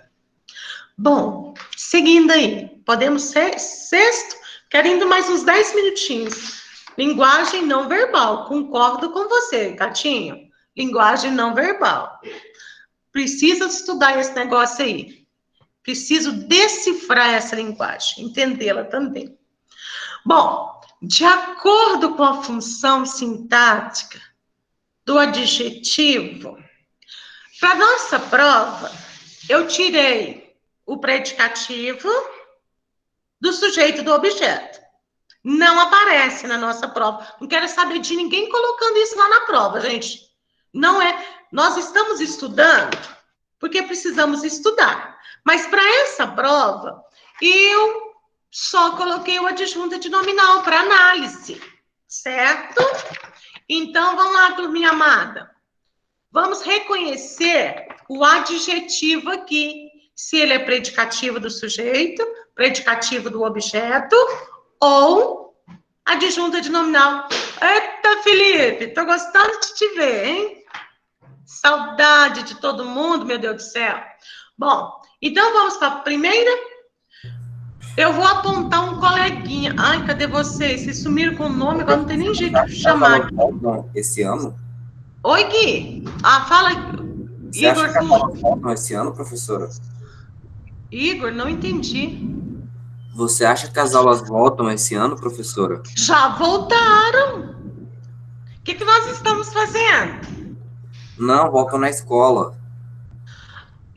Bom, seguindo aí. Podemos ser sexto? Quero indo mais uns 10 minutinhos. Linguagem não verbal. Concordo com você, Catinho. Linguagem não verbal. Precisa estudar esse negócio aí. Preciso decifrar essa linguagem, entendê-la também. Bom, de acordo com a função sintática do adjetivo, para nossa prova, eu tirei o predicativo do sujeito do objeto. Não aparece na nossa prova. Não quero saber de ninguém colocando isso lá na prova, gente. Não é. Nós estamos estudando porque precisamos estudar. Mas para essa prova, eu só coloquei o adjunto de nominal para análise, certo? Então, vamos lá, turminha amada. Vamos reconhecer o adjetivo aqui, se ele é predicativo do sujeito, predicativo do objeto ou adjunto de nominal. Eita, Felipe, tô gostando de te ver, hein? Saudade de todo mundo, meu Deus do céu. Bom, então vamos para a primeira. Eu vou apontar um coleguinha. Ai, cadê vocês? Vocês sumiram com o nome, agora não tem nem jeito de chamar. Esse ano? Oi, Gui. Fala. Você acha que elas voltam esse ano, professora? Igor, não entendi. Você acha que as aulas voltam esse ano, professora? Já voltaram. O que nós estamos fazendo? Não, voltam na escola.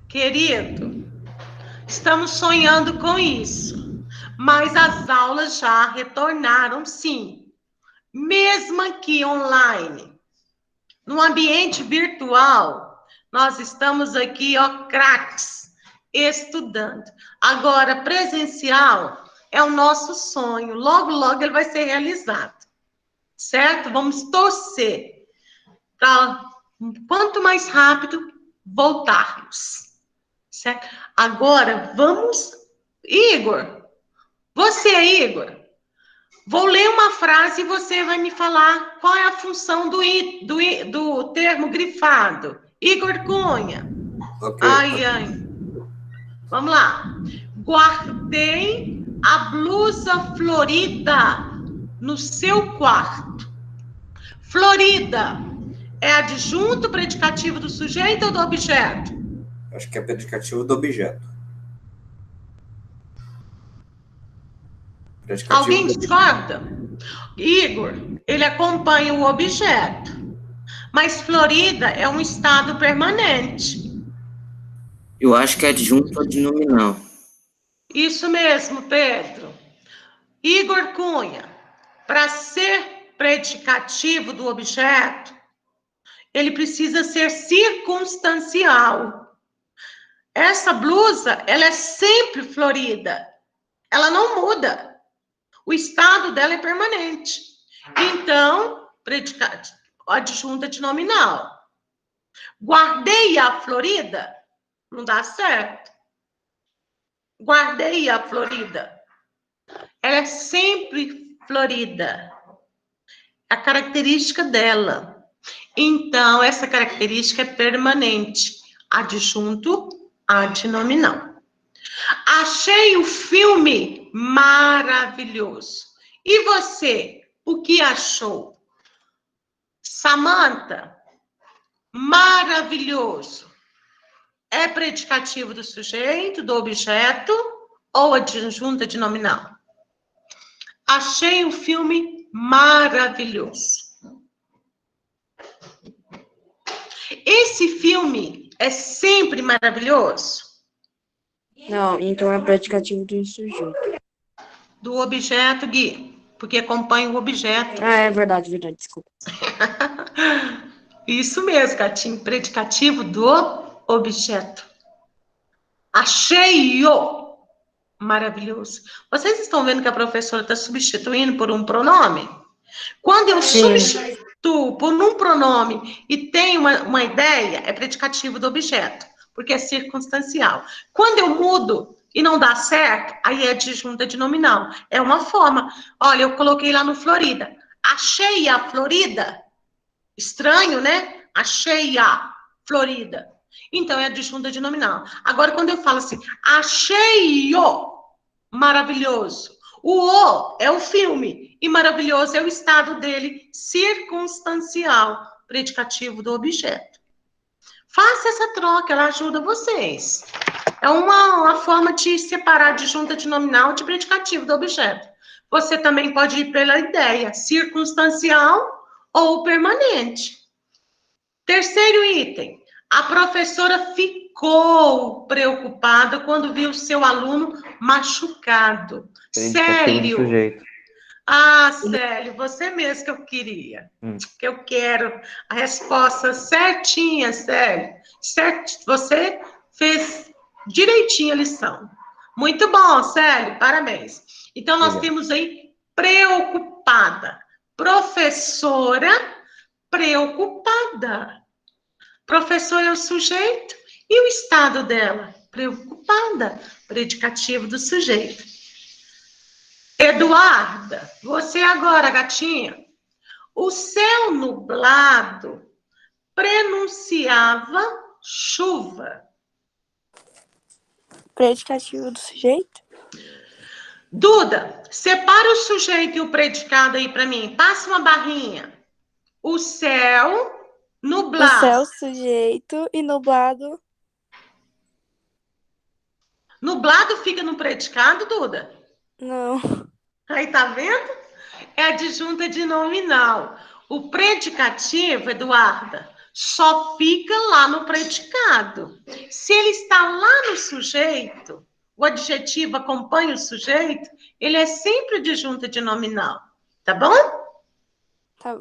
Querido, estamos sonhando com isso. Mas as aulas já retornaram, sim. Mesmo aqui online. No ambiente virtual, nós estamos aqui, ó, craques, estudando. Agora, presencial é o nosso sonho. Logo, logo ele vai ser realizado. Certo? Vamos torcer para, quanto mais rápido, voltarmos. Certo? Agora, vamos... Igor, Igor, vou ler uma frase e você vai me falar qual é a função do termo grifado. Igor Cunha. Okay. Ai. Vamos lá. Guardei a blusa florida no seu quarto. Florida é adjunto predicativo do sujeito ou do objeto? Acho que é predicativo do objeto. Predicativo Alguém do discorda? Igor, ele acompanha o objeto, mas Florida é um estado permanente. Eu acho que é adjunto adnominal. Isso mesmo, Pedro. Igor Cunha, para ser predicativo do objeto, ele precisa ser circunstancial. Essa blusa, ela é sempre florida. Ela não muda. O estado dela é permanente. Então, predicativo, adjunto adnominal. Guardei a Florida? Não dá certo. Guardei a Florida. Ela é sempre florida. A característica dela. Então, essa característica é permanente. Adjunto adnominal. Achei o filme maravilhoso. E você, o que achou? Samantha, maravilhoso. É predicativo do sujeito, do objeto ou adjunto adnominal? Achei o filme maravilhoso. Esse filme é sempre maravilhoso? Não, então é predicativo do sujeito. Do objeto, Gui, porque acompanha o objeto. Ah, é verdade, desculpa. Isso mesmo, gatinho, predicativo do objeto. Achei-o maravilhoso. Vocês estão vendo que a professora está substituindo por um pronome? Quando eu substituo por um pronome e tenho uma ideia, é predicativo do objeto, porque é circunstancial. Quando eu mudo e não dá certo, aí é adjunto adnominal. É uma forma. Olha, eu coloquei lá no Florida. Achei a Florida. Estranho, né? Achei a Florida. Então, é adjunto adnominal. Agora, quando eu falo assim, achei-o maravilhoso. O é o filme e maravilhoso é o estado dele circunstancial, predicativo do objeto. Faça essa troca, ela ajuda vocês. É uma forma de separar adjunto adnominal de predicativo do objeto. Você também pode ir pela ideia circunstancial ou permanente. Terceiro item, a professora ficou preocupada quando viu seu aluno machucado. Célio. Sujeito. Ah, Célio, você mesmo que eu queria. Que eu quero a resposta certinha, Célio. Certo, você fez direitinho a lição. Muito bom, Célio, parabéns. Então, nós temos aí preocupada. Professora preocupada. Professor é o sujeito e o estado dela? Preocupada. Predicativo do sujeito. Eduarda, você agora, gatinha. O céu nublado prenunciava chuva. Predicativo do sujeito? Duda, separa o sujeito e o predicado aí para mim. Passa uma barrinha. O céu nublado. O céu, sujeito, e nublado. Nublado fica no predicado, Duda? Não. Aí, tá vendo? É adjunta de nominal. O predicativo, Eduarda, só fica lá no predicado. Se ele está lá no sujeito, o adjetivo acompanha o sujeito, ele é sempre adjunta de nominal. Tá bom? Tá.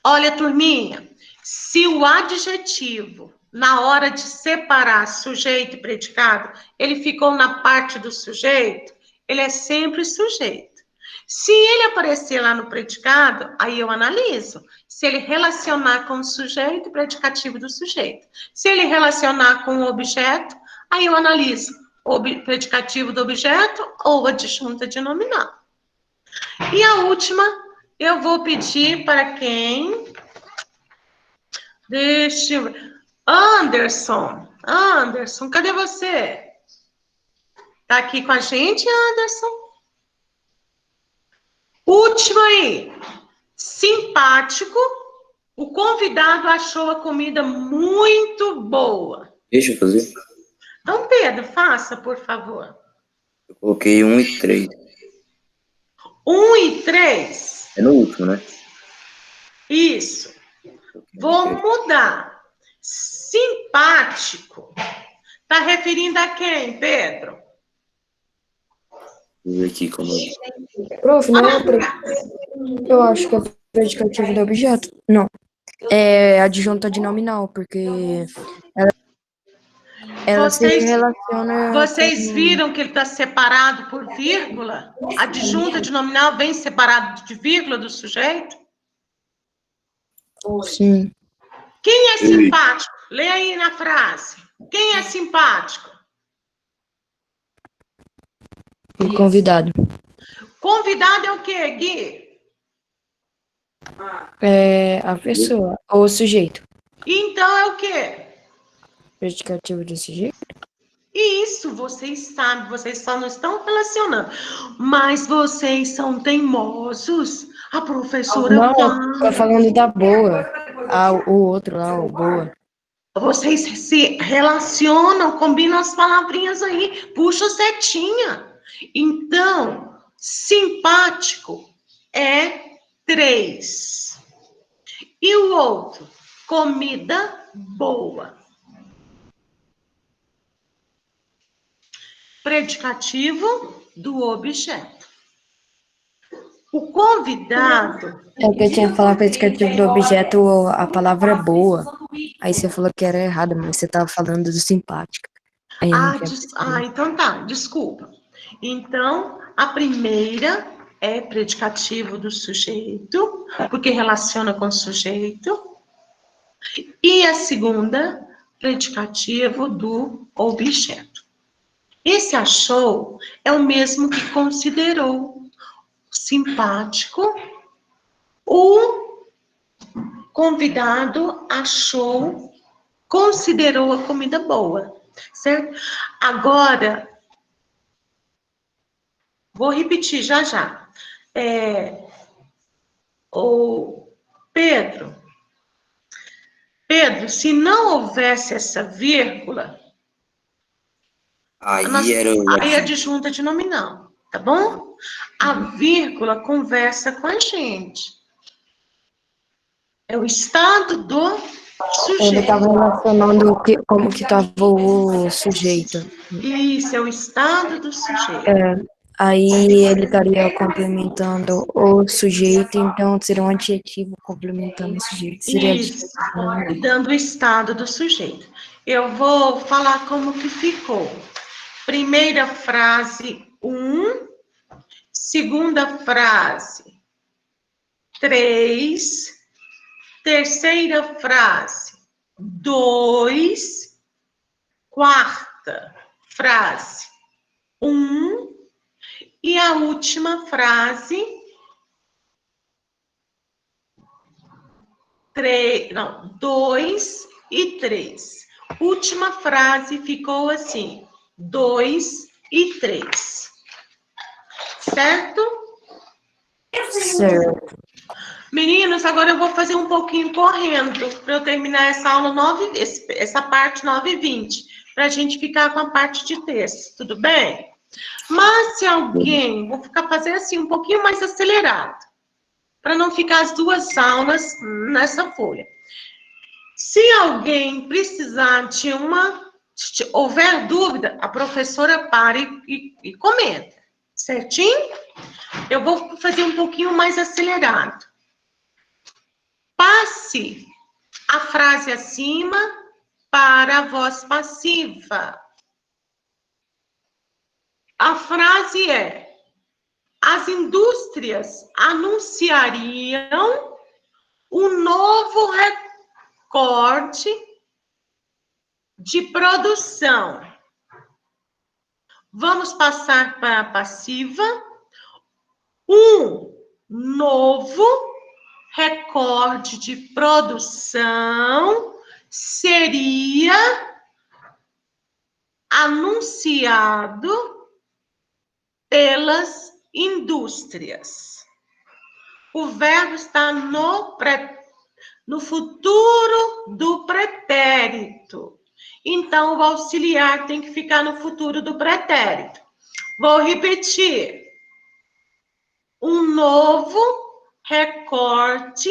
Olha, turminha, se o adjetivo, na hora de separar sujeito e predicado, ele ficou na parte do sujeito, ele é sempre sujeito. Se ele aparecer lá no predicado, aí eu analiso. Se ele relacionar com o sujeito, predicativo do sujeito. Se ele relacionar com o objeto, aí eu analiso o predicativo do objeto ou adjunta de nominal. E a última, eu vou pedir para quem? Deixa eu ver. Anderson, cadê você? Tá aqui com a gente, Anderson? Último aí. Simpático. O convidado achou a comida muito boa. Deixa eu fazer. Então, Pedro, faça, por favor. Eu coloquei 1 e 3. 1 e 3. É no último, né? Isso. Vou mudar. Simpático. Tá referindo a quem, Pedro? Vou ver aqui como. Prof, não é eu acho que é predicativo do objeto. Não. É adjunta de nominal, porque ela se relaciona Vocês com... viram que ele está separado por vírgula? A adjunta de nominal vem separado de vírgula do sujeito? Sim, Quem é simpático? Lê aí na frase. Quem é simpático? o convidado. Convidado é o quê, Gui? É a pessoa, ou o sujeito. Então é o quê? Predicativo do sujeito? Isso, vocês sabem, vocês só não estão relacionando. Mas vocês são teimosos. A professora Não, tô fala. falando da boa. Ah, o outro lá, o boa. Vocês se relacionam, combinam as palavrinhas aí, puxa a setinha. Então, simpático é 3. E o outro? Comida boa. Predicativo do objeto. O convidado. É que eu tinha falado predicativo do objeto, a palavra boa. Aí você falou que era errado, mas você tava falando do simpático. Aí eu não tinha percebido. Então tá, desculpa. Então, a primeira é predicativo do sujeito, porque relaciona com o sujeito. E a segunda, predicativo do objeto. Esse achou é o mesmo que considerou simpático. O convidado achou, considerou a comida boa, certo? Agora, vou repetir já já. O Pedro, se não houvesse essa vírgula, Aí era o. aí é adjunta de nominal, tá bom? A vírgula conversa com a gente. É o estado do Ele sujeito. estava relacionando como que estava o sujeito. Isso, é o estado do sujeito. Aí ele estaria complementando o sujeito, então seria um adjetivo complementando o sujeito. Seria Isso, dando o estado do sujeito. Eu vou falar como que ficou. Primeira frase, 1. Segunda frase, 3. Terceira frase, 2. Quarta frase, 1. E a última frase, 2 e 3. Última frase ficou assim, 2 e 3. Certo? Certo. Meninos, agora eu vou fazer um pouquinho correndo para eu terminar essa aula 9, essa parte 9h20, para a gente ficar com a parte de texto, tudo bem? Mas se alguém, vou ficar fazendo assim um pouquinho mais acelerado, para não ficar as duas aulas nessa folha. Se alguém precisar de houver dúvida, a professora para e comenta, certinho? Eu vou fazer um pouquinho mais acelerado. Passe a frase acima para a voz passiva. A frase é: as indústrias anunciariam um novo recorde de produção. Vamos passar para a passiva. Um novo recorde de produção seria anunciado pelas indústrias. O verbo está no futuro do pretérito. Então, o auxiliar tem que ficar no futuro do pretérito. Vou repetir. Um novo recorte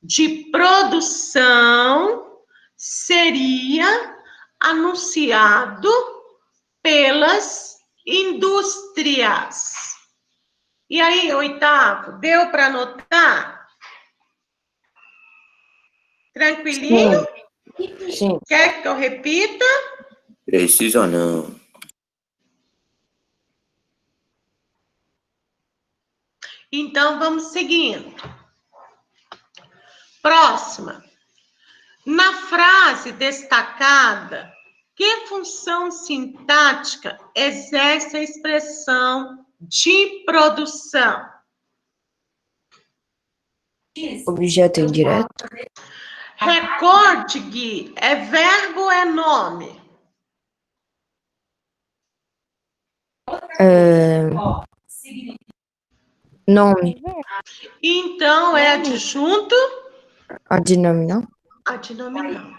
de produção seria anunciado pelas indústrias. E aí, oitavo, deu para anotar? Tranquilinho? Sim. Quer que eu repita? Precisa não. Então, vamos seguindo. Próxima. Na frase destacada, que função sintática exerce a expressão de produção? Objeto indireto. Recorde, Gui, é verbo ou é nome? Nome. Então, é adjunto Adnominal. adnominal.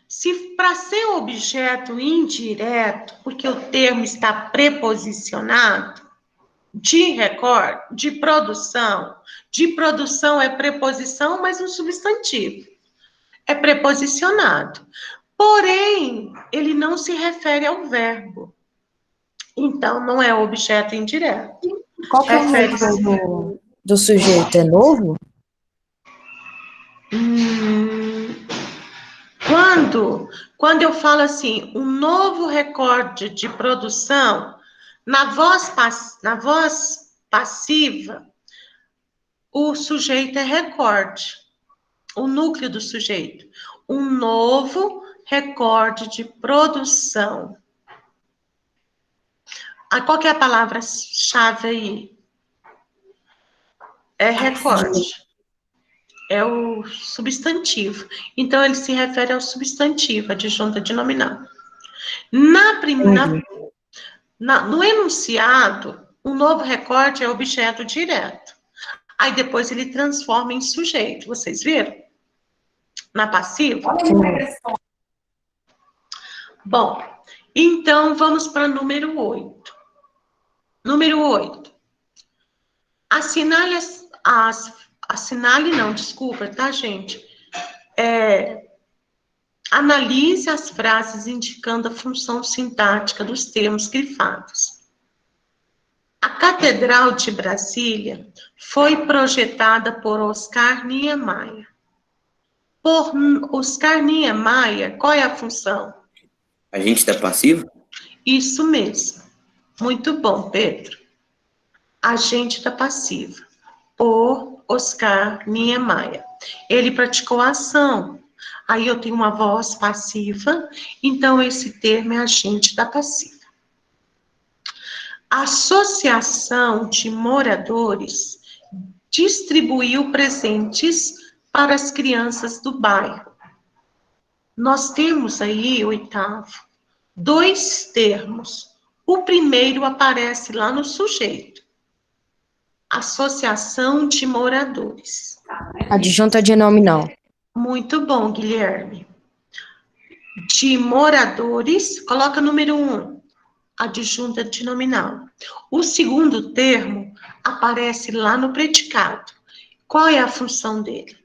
Se para ser objeto indireto, porque o termo está preposicionado, de recorde, de produção é preposição, mas um substantivo. É preposicionado. Porém, ele não se refere ao verbo. Então, não é objeto indireto. Qual que é o verbo do sujeito? É novo? Quando eu falo assim, um novo recorde de produção, na voz passiva, o sujeito é recorde, o núcleo do sujeito. Um novo recorde de produção. Qual que é a palavra-chave aí? É recorde. É o substantivo. Então, ele se refere ao substantivo, adjunto adnominal. No enunciado, um novo recorte é objeto direto. Aí, depois, ele transforma em sujeito. Vocês viram? Na passiva? Bom, então, vamos para número 8. Número 8. Assinale não, desculpa, tá, gente? Analise as frases indicando a função sintática dos termos grifados. A Catedral de Brasília foi projetada por Oscar Niemeyer. Por Oscar Niemeyer, qual é a função? Agente da passiva? Isso mesmo. Muito bom, Pedro. Agente da passiva. Por Oscar Niemeyer. Ele praticou a ação. Aí eu tenho uma voz passiva, então esse termo é agente da passiva. A Associação de Moradores distribuiu presentes para as crianças do bairro. Nós temos aí, oitavo, dois termos. O primeiro aparece lá no sujeito. Associação de Moradores. Adjunto adnominal. Muito bom, Guilherme. De moradores, coloca número 1, adjunto adnominal. O segundo termo aparece lá no predicado. Qual é a função dele?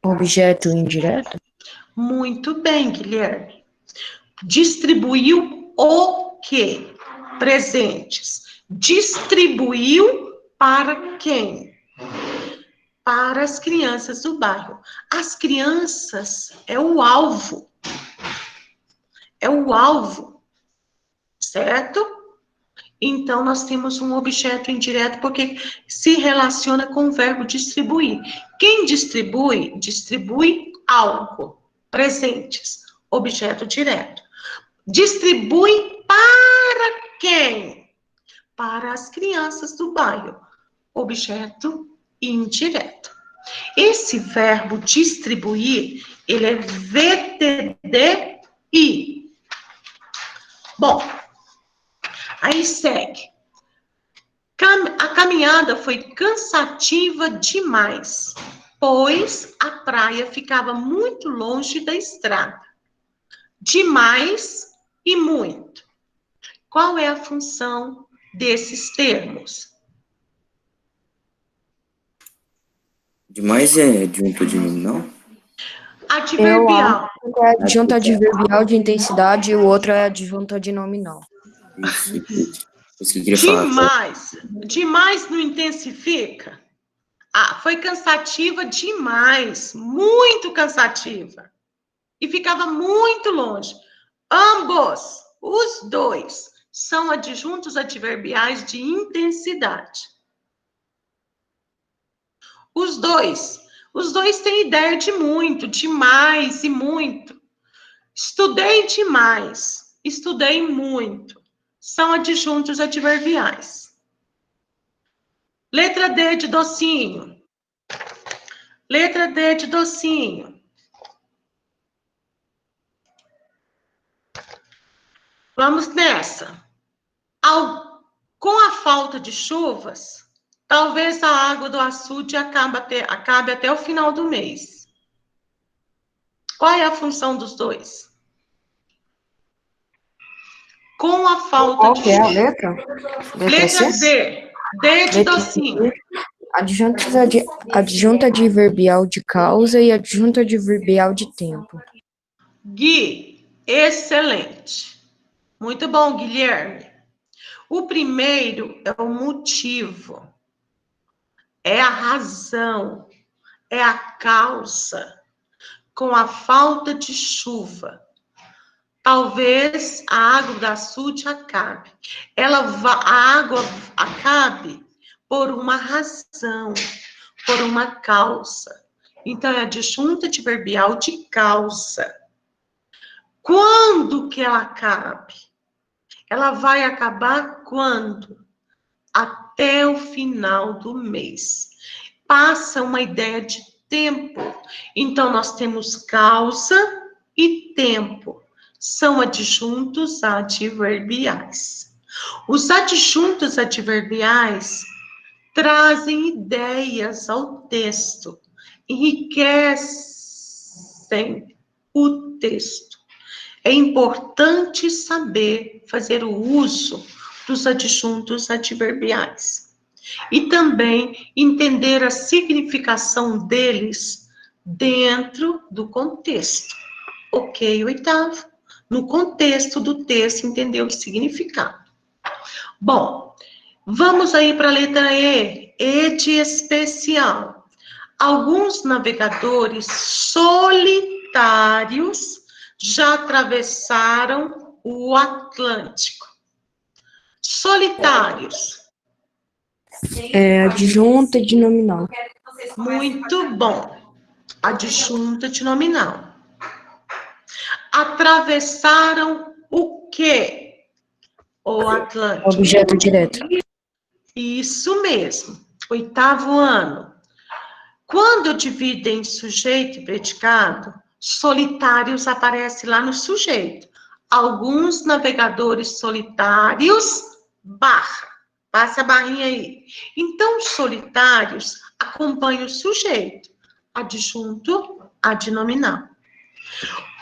Objeto indireto. Muito bem, Guilherme. Distribuiu o quê? Presentes. Distribuiu para quem? Para as crianças do bairro. As crianças é o alvo. É o alvo, certo? Então, nós temos um objeto indireto porque se relaciona com o verbo distribuir. Quem distribui? Distribui algo. Presentes. Objeto direto. Distribui para quem? Para as crianças do bairro. Objeto indireto. Esse verbo distribuir, ele é VTDI. Bom, aí segue. A caminhada foi cansativa demais, pois a praia ficava muito longe da estrada. Demais e muito. Qual é a função desses termos? Demais é adjunto de nominal? Eu Adverbial. acho que é adjunta adverbial de intensidade e o outro é adjunta de nominal. Isso que eu queria falar. Demais. Demais não intensifica? Ah, foi cansativa demais. Muito cansativa. E ficava muito longe. Ambos, os dois, são adjuntos adverbiais de intensidade. Os dois têm ideia de muito, demais e muito. Estudei demais, estudei muito. São adjuntos adverbiais. Letra D de docinho. Letra D de docinho. Vamos nessa. Com a falta de chuvas, talvez a água do açude acabe até o final do mês. Qual é a função dos dois? Com a falta Qual de que é a chuvas. letra? Letra C? D. D de Letra docinho. Adjunta adverbial de causa e adjunta adverbial de tempo. Gui, excelente. Muito bom, Guilherme. O primeiro é o motivo, é a razão, é a causa. Com a falta de chuva, talvez a água do açude acabe. A água acabe por uma razão, por uma causa. Então, é adjunta adverbial de causa. Quando que ela acabe? Ela vai acabar quando? Até o final do mês. Passa uma ideia de tempo. Então, nós temos causa e tempo. São adjuntos adverbiais. Os adjuntos adverbiais trazem ideias ao texto, enriquecem o texto. É importante saber fazer o uso dos adjuntos adverbiais e também entender a significação deles dentro do contexto. Ok, oitavo? No contexto do texto, entender o significado. Bom, vamos aí para a letra E de especial. Alguns navegadores solitários já atravessaram o Atlântico. Solitários. É adjunta de nominal. Muito bom. Adjunta de nominal. Atravessaram o quê? O Atlântico. Objeto direto. Isso mesmo. Oitavo ano. Quando divide em sujeito e predicado, solitários aparece lá no sujeito. Alguns navegadores solitários, passa a barrinha aí. Então, solitários acompanham o sujeito, adjunto, adnominal.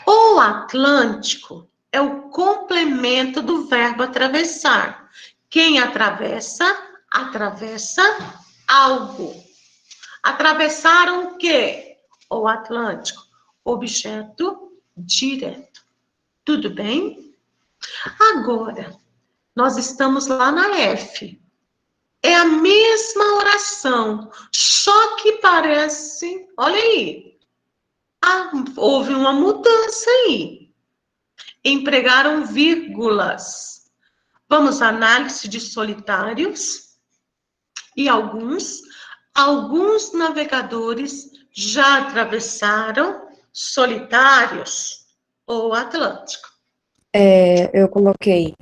O Atlântico é o complemento do verbo atravessar. Quem atravessa, atravessa algo. Atravessaram o quê? O Atlântico. Objeto direto. Tudo bem? Agora, nós estamos lá na F. É a mesma oração, só que parece, olha aí, houve uma mudança aí. Empregaram vírgulas. Vamos à análise de solitários e alguns navegadores já atravessaram solitários ou Atlântico. Eu coloquei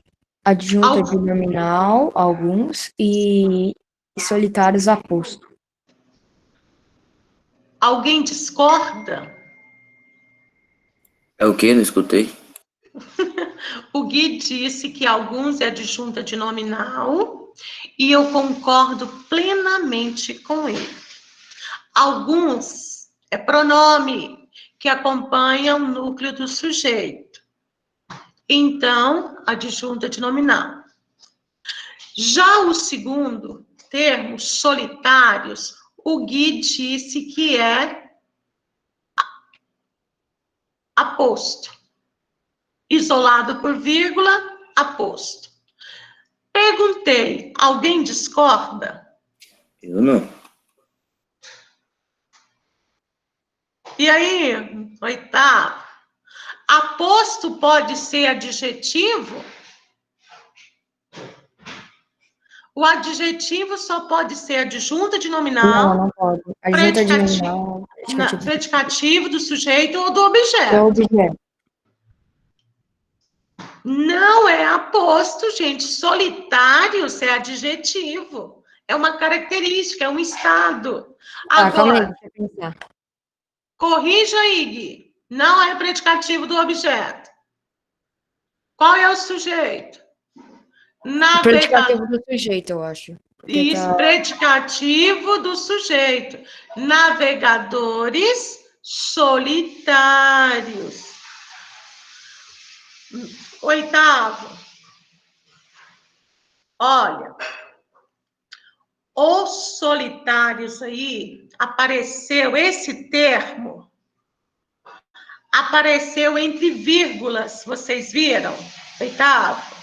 adjunta de nominal, alguns, e solitários aposto. Alguém discorda? É o quê? Não escutei? O Gui disse que alguns é adjunta de nominal E eu concordo plenamente com ele. Alguns é pronome que acompanha o núcleo do sujeito. Então, adjunta de nominal. Já o segundo termo, solitários, o Gui disse que é aposto. Isolado por vírgula, aposto. Perguntei, alguém discorda? Eu não. E aí, oitavo, aposto pode ser adjetivo? O adjetivo só pode ser adjunta de nominal, Não pode. Adjunta de nominal, predicativo do sujeito ou do é objeto. objeto. Não é aposto, gente. Solitários é adjetivo. É uma característica, é um estado. Calma aí, Agora, deixa eu pensar. corrija aí, Gui. Não é predicativo do objeto. Qual é o sujeito? Predicativo do sujeito, eu acho. Isso, predicativo do sujeito. Navegadores solitários. Oitavo. Olha, os solitários aí, apareceu esse termo, apareceu entre vírgulas, vocês viram? Oitavo.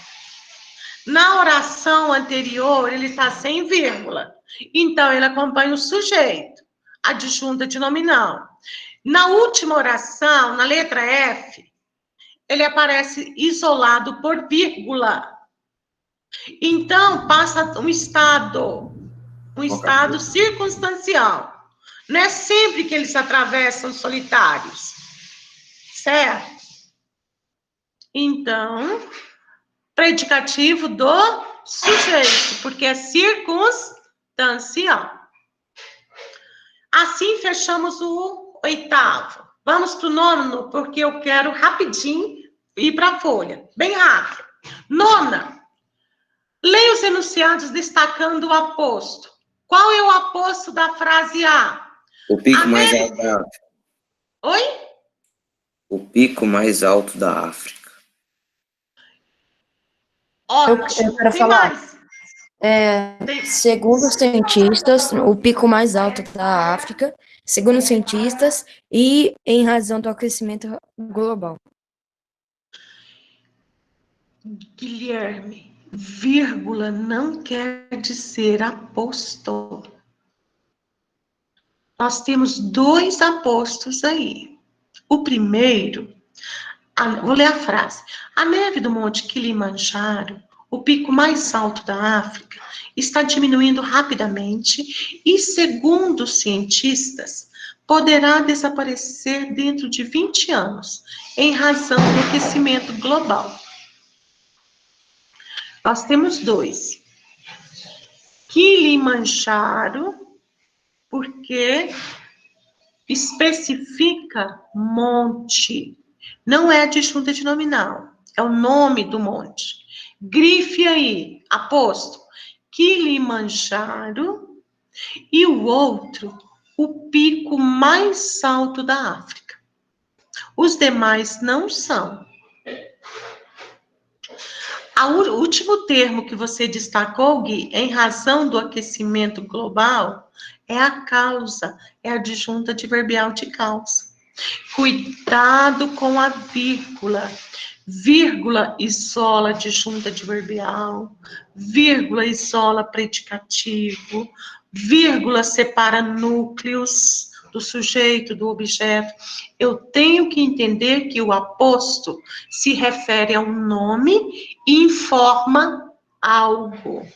Na oração anterior, ele está sem vírgula. Então, ele acompanha o sujeito, adjunta de nominal. Na última oração, na letra F, ele aparece isolado por vírgula. Então, passa um estado circunstancial. Não é sempre que eles atravessam solitários, certo? Então, predicativo do sujeito, porque é circunstancial. Assim, fechamos o oitavo. Vamos para o nono, porque eu quero rapidinho ir para a folha, bem rápido. Nona. Leia os enunciados destacando o aposto. Qual é o aposto da frase A? O pico mais alto da África. Oi? O pico mais alto da África. Ótimo. Eu quero Tem falar. mais? Segundo os cientistas, o pico mais alto da África, segundo os cientistas, e em razão do aquecimento global. Guilherme, vírgula não quer dizer aposto. Nós temos dois apostos aí. O primeiro, vou ler a frase. A neve do Monte Kilimanjaro, o pico mais alto da África, está diminuindo rapidamente e, segundo os cientistas, poderá desaparecer dentro de 20 anos, em razão do aquecimento global. Nós temos dois. Kilimanjaro, porque especifica monte. Não é adjunta de nominal, é o nome do monte. Grife aí, aposto. Kilimanjaro. E o outro, o pico mais alto da África. Os demais não são. O último termo que você destacou, Gui, em razão do aquecimento global, é a causa, é a adjunta adverbial de causa. Cuidado com a vírgula. Vírgula isola adjunta adverbial, vírgula isola predicativo, vírgula separa núcleos do sujeito, do objeto. Eu tenho que entender que o aposto se refere a um nome e informa algo,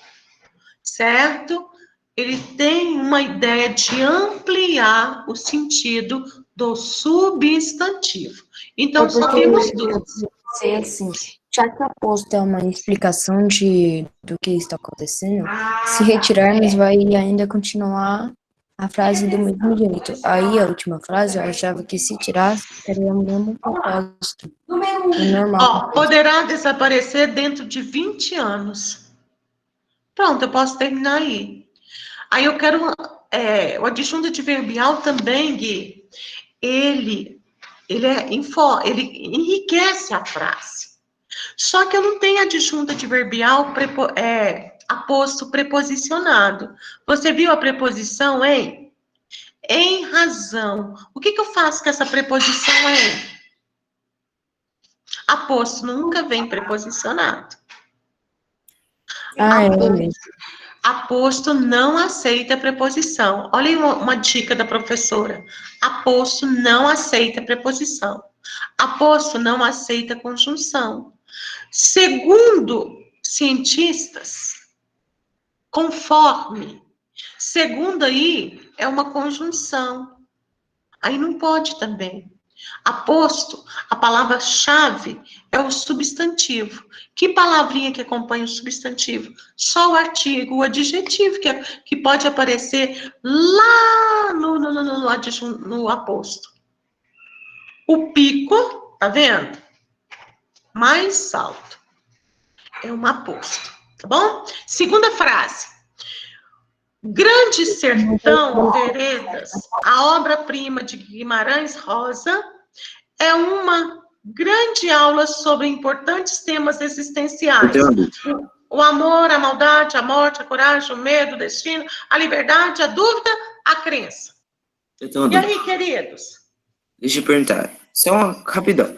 certo? Ele tem uma ideia de ampliar o sentido do substantivo. Então, só temos dois. Sei assim, já que o aposto é uma explicação do que está acontecendo, se retirarmos vai ainda continuar a frase do mesmo jeito. Aí a última frase, eu achava que se tirasse, seria o mesmo propósito. Normal. Poderá desaparecer dentro de 20 anos. Pronto, eu posso terminar aí. Aí eu quero... o adjunto adverbial também, Gui, ele enriquece a frase. Só que eu não tenho adjunto adverbial aposto preposicionado. Você viu a preposição em? Em razão. O que eu faço com essa preposição em? Aposto nunca vem preposicionado. Ah, é mesmo. Aposto não aceita preposição. Olha aí uma dica da professora. Aposto não aceita preposição. Aposto não aceita conjunção. Segundo cientistas, conforme. Segundo aí é uma conjunção. Aí não pode também. Aposto, a palavra-chave é o substantivo. Que palavrinha que acompanha o substantivo? Só o artigo, o adjetivo, que pode aparecer lá no aposto. O pico, tá vendo? Mais alto. É um aposto, tá bom? Segunda frase. Grande Sertão Veredas, a obra-prima de Guimarães Rosa, é uma grande aula sobre importantes temas existenciais. O amor, a maldade, a morte, a coragem, o medo, o destino, a liberdade, a dúvida, a crença. E aí, queridos? Deixa eu perguntar. Só rapidão.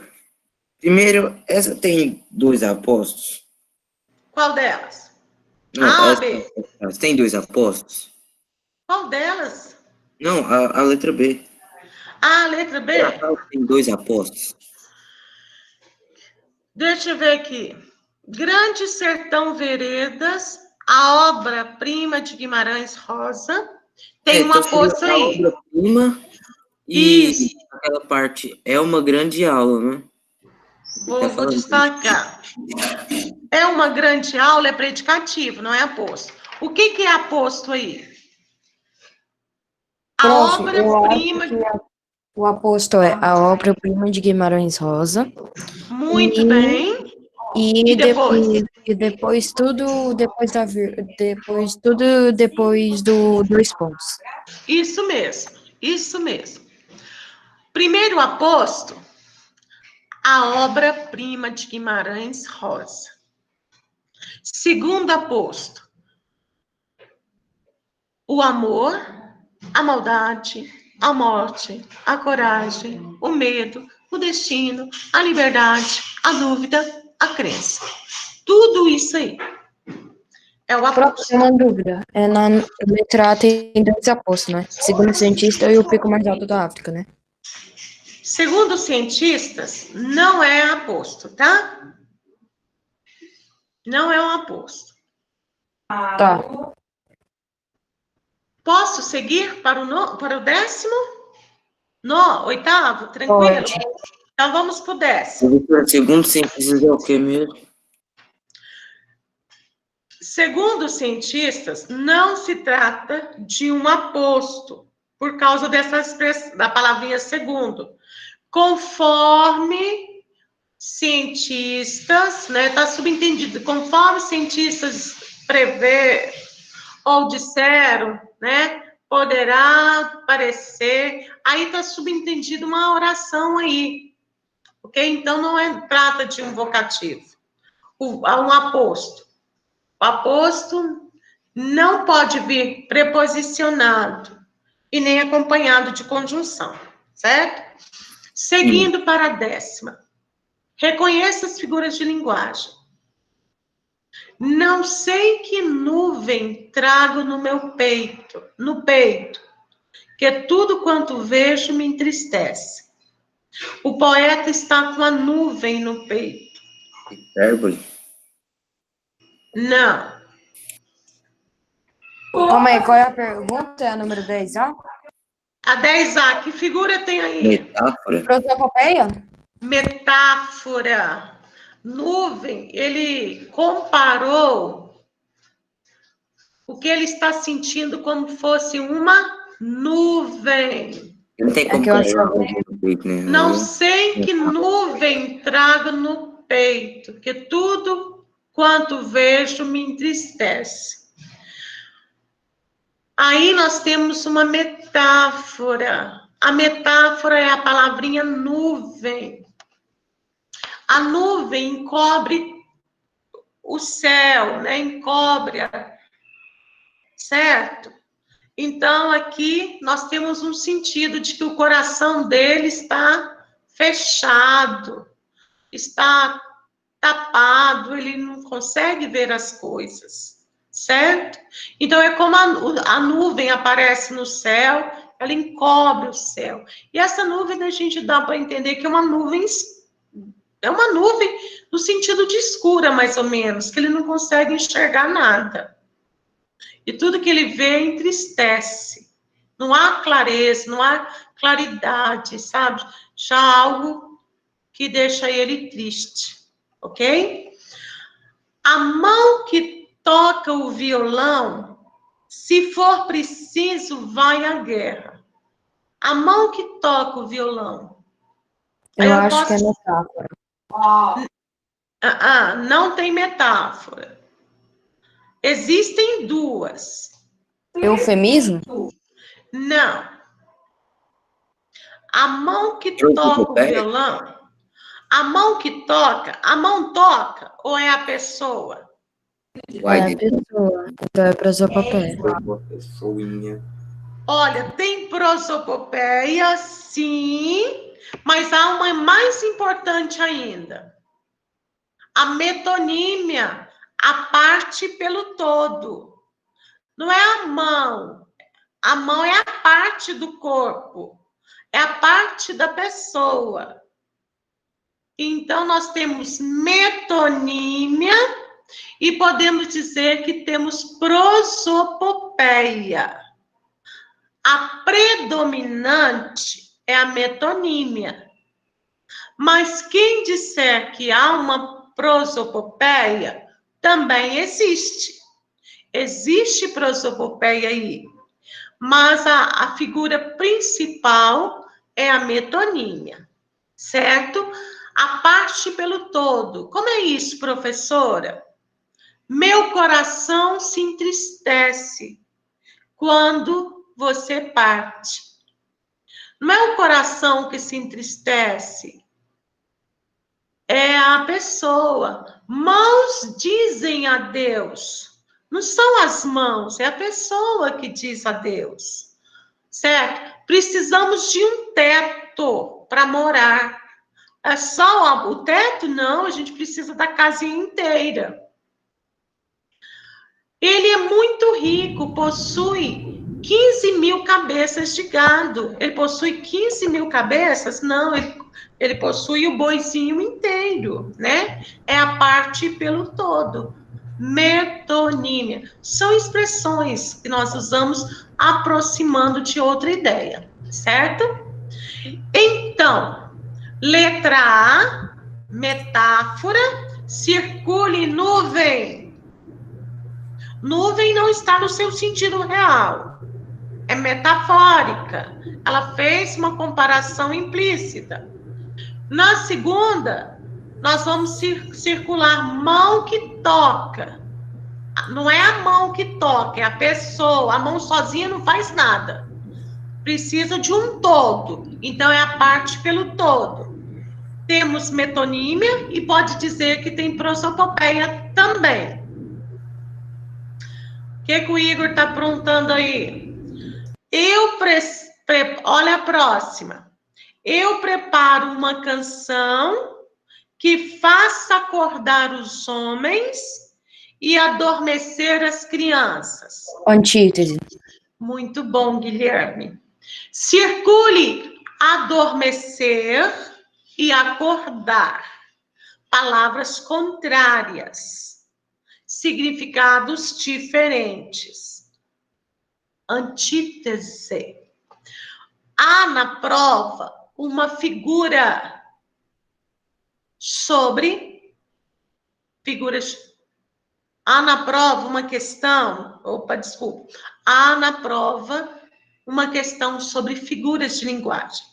Primeiro, essa tem 2 apostos? Qual delas? Não, A, B. Essa tem 2 apostos? Qual delas? Não, a letra B. A letra B? Tem 2 apostos. Deixa eu ver aqui. Grande Sertão Veredas, a obra-prima de Guimarães Rosa, tem uma aposto aí. A obra-prima e aquela parte é uma grande aula, né? Vou destacar. É uma grande aula, é predicativo, não é aposto. O que é aposto aí? A obra-prima... O aposto é a obra-prima de Guimarães Rosa. Muito bem. E depois tudo depois do 2 pontos. Isso mesmo, isso mesmo. Primeiro aposto, a obra-prima de Guimarães Rosa. Segundo aposto, o amor, a maldade, a morte, a coragem, o medo, o destino, a liberdade, a dúvida, a crença. Tudo isso aí é o aposto. Uma dúvida. Na letra A tem 2 apostos, né? Segundo o cientista, e o pico mais alto da África, né? Segundo os cientistas, não é aposto, tá? Não é um aposto. Tá. Posso seguir para o 10º? No 8º? Tranquilo? Pode. Então vamos para o 10º. Segundo cientistas é o que mesmo? Segundo os cientistas, não se trata de um aposto, por causa da palavrinha segundo. Conforme cientistas, né, está subentendido, conforme cientistas prevê ou disseram, né, poderá parecer, aí está subentendido uma oração aí, ok? Então, não trata de um vocativo, um aposto. O aposto não pode vir preposicionado e nem acompanhado de conjunção, certo? Seguindo para a 10ª. Reconheça as figuras de linguagem. Não sei que nuvem trago no meu peito, que tudo quanto vejo me entristece. O poeta está com a nuvem no peito. Hipérbole? Não. Calma aí, qual é a pergunta? É a número 10A? A 10A, que figura tem aí? Metáfora? Protopopeia? Metáfora. Nuvem, ele comparou o que ele está sentindo como fosse uma nuvem. Não tem como né? Não sei que nuvem trago no peito, que tudo quanto vejo me entristece. Aí nós temos uma metáfora. A metáfora é a palavrinha nuvem. A nuvem encobre o céu, né? Encobre, certo? Então, aqui nós temos um sentido de que o coração dele está fechado, está tapado, ele não consegue ver as coisas, certo? Então, é como a nuvem aparece no céu, ela encobre o céu. E essa nuvem, a gente dá para entender que é uma nuvem no sentido de escura, mais ou menos, que ele não consegue enxergar nada. E tudo que ele vê entristece. Não há clareza, não há claridade, sabe? Já algo que deixa ele triste, ok? A mão que toca o violão, se for preciso, vai à guerra. A mão que toca o violão. Eu acho que é metáfora. Não tem metáfora. Existem duas. Eufemismo? Não. A mão que toca o violão, a mão toca ou é a pessoa? É a pessoa. Então é prosopopeia. Uma pessoinha. Olha, tem prosopopeia, sim, mas há uma mais importante ainda. A metonímia, a parte pelo todo. Não é a mão. A mão é a parte do corpo. É a parte da pessoa. Então, nós temos metonímia e podemos dizer que temos prosopopeia. A predominante é a metonímia. Mas quem disser que há uma prosopopeia, também existe. Existe prosopopeia aí. Mas a figura principal é a metonímia, certo? A parte pelo todo. Como é isso, professora? Meu coração se entristece quando você parte. Não é o coração que se entristece, é a pessoa. Mãos dizem adeus. Não são as mãos, é a pessoa que diz adeus, certo? Precisamos de um teto para morar. É só o teto? Não, a gente precisa da casinha inteira. Ele é muito rico, possui 15 mil cabeças de gado. Ele possui 15 mil cabeças? Não, ele possui o boizinho inteiro, né? É a parte pelo todo. Metonímia. São expressões que nós usamos aproximando de outra ideia, certo? Então, letra A, metáfora, circule nuvem. Nuvem não está no seu sentido real, é metafórica. Ela fez uma comparação implícita. Na segunda, nós vamos circular mão que toca. Não é a mão que toca, é a pessoa. A mão sozinha não faz nada. Precisa de um todo. Então, é a parte pelo todo. Temos metonímia e pode dizer que tem prosopopeia também. O que o Igor está aprontando aí? Olha a próxima. Eu preparo uma canção que faça acordar os homens e adormecer as crianças. Antítese. Muito bom, Guilherme. Circule adormecer e acordar. Palavras contrárias. Significados diferentes. Antítese. Há na prova uma figura sobre figuras. Há na prova uma questão. Há na prova uma questão sobre figuras de linguagem.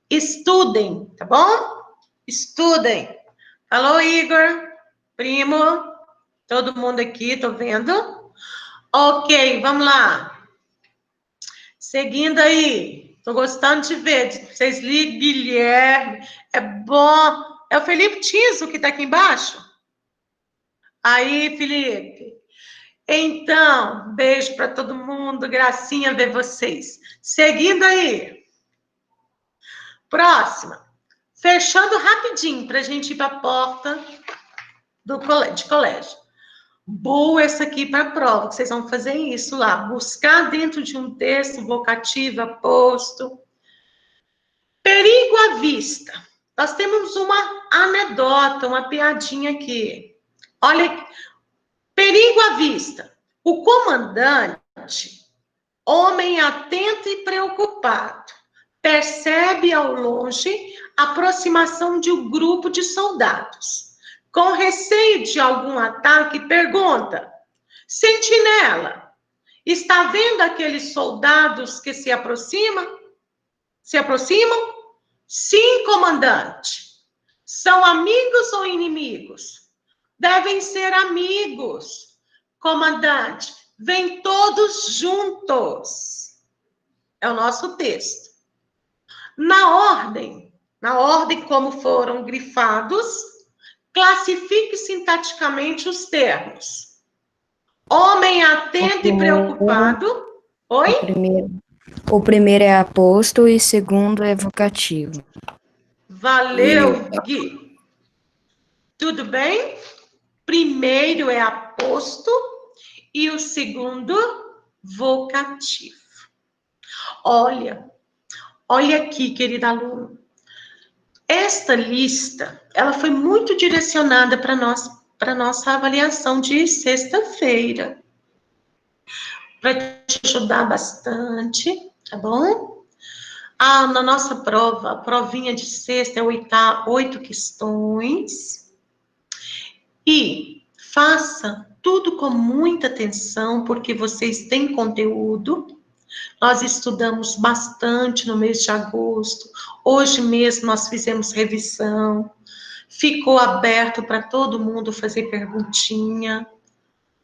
Estudem, tá bom? Estudem. Alô, Igor, primo, todo mundo aqui, tô vendo? Ok, vamos lá. Seguindo aí. Tô gostando de ver. Vocês ligam, Guilherme. É bom. É o Felipe Tiso que tá aqui embaixo? Aí, Felipe. Então, beijo para todo mundo. Gracinha ver vocês. Seguindo aí. Próxima. Fechando rapidinho para a gente ir para a porta de colégio. Boa essa aqui para a prova, que vocês vão fazer isso lá. Buscar dentro de um texto vocativo, aposto. Perigo à vista. Nós temos uma anedota, uma piadinha aqui. Olha, perigo à vista. O comandante, homem atento e preocupado, percebe ao longe a aproximação de um grupo de soldados. Com receio de algum ataque, pergunta: sentinela, está vendo aqueles soldados que se aproximam? Se aproximam? Sim, comandante. São amigos ou inimigos? Devem ser amigos. Comandante, vêm todos juntos. É o nosso texto. Na ordem como foram grifados, classifique sintaticamente os termos. Homem atento e preocupado. Oi? O primeiro é aposto e o segundo é vocativo. Valeu, Gui. Tudo bem? Primeiro é aposto e o segundo, vocativo. Olha aqui, querida aluna. Esta lista, ela foi muito direcionada para nossa avaliação de sexta-feira. Para te ajudar bastante, tá bom? Na nossa prova, a provinha de sexta é 8 questões. E faça tudo com muita atenção, porque vocês têm conteúdo. Nós estudamos bastante no mês de agosto. Hoje mesmo nós fizemos revisão. Ficou aberto para todo mundo fazer perguntinha.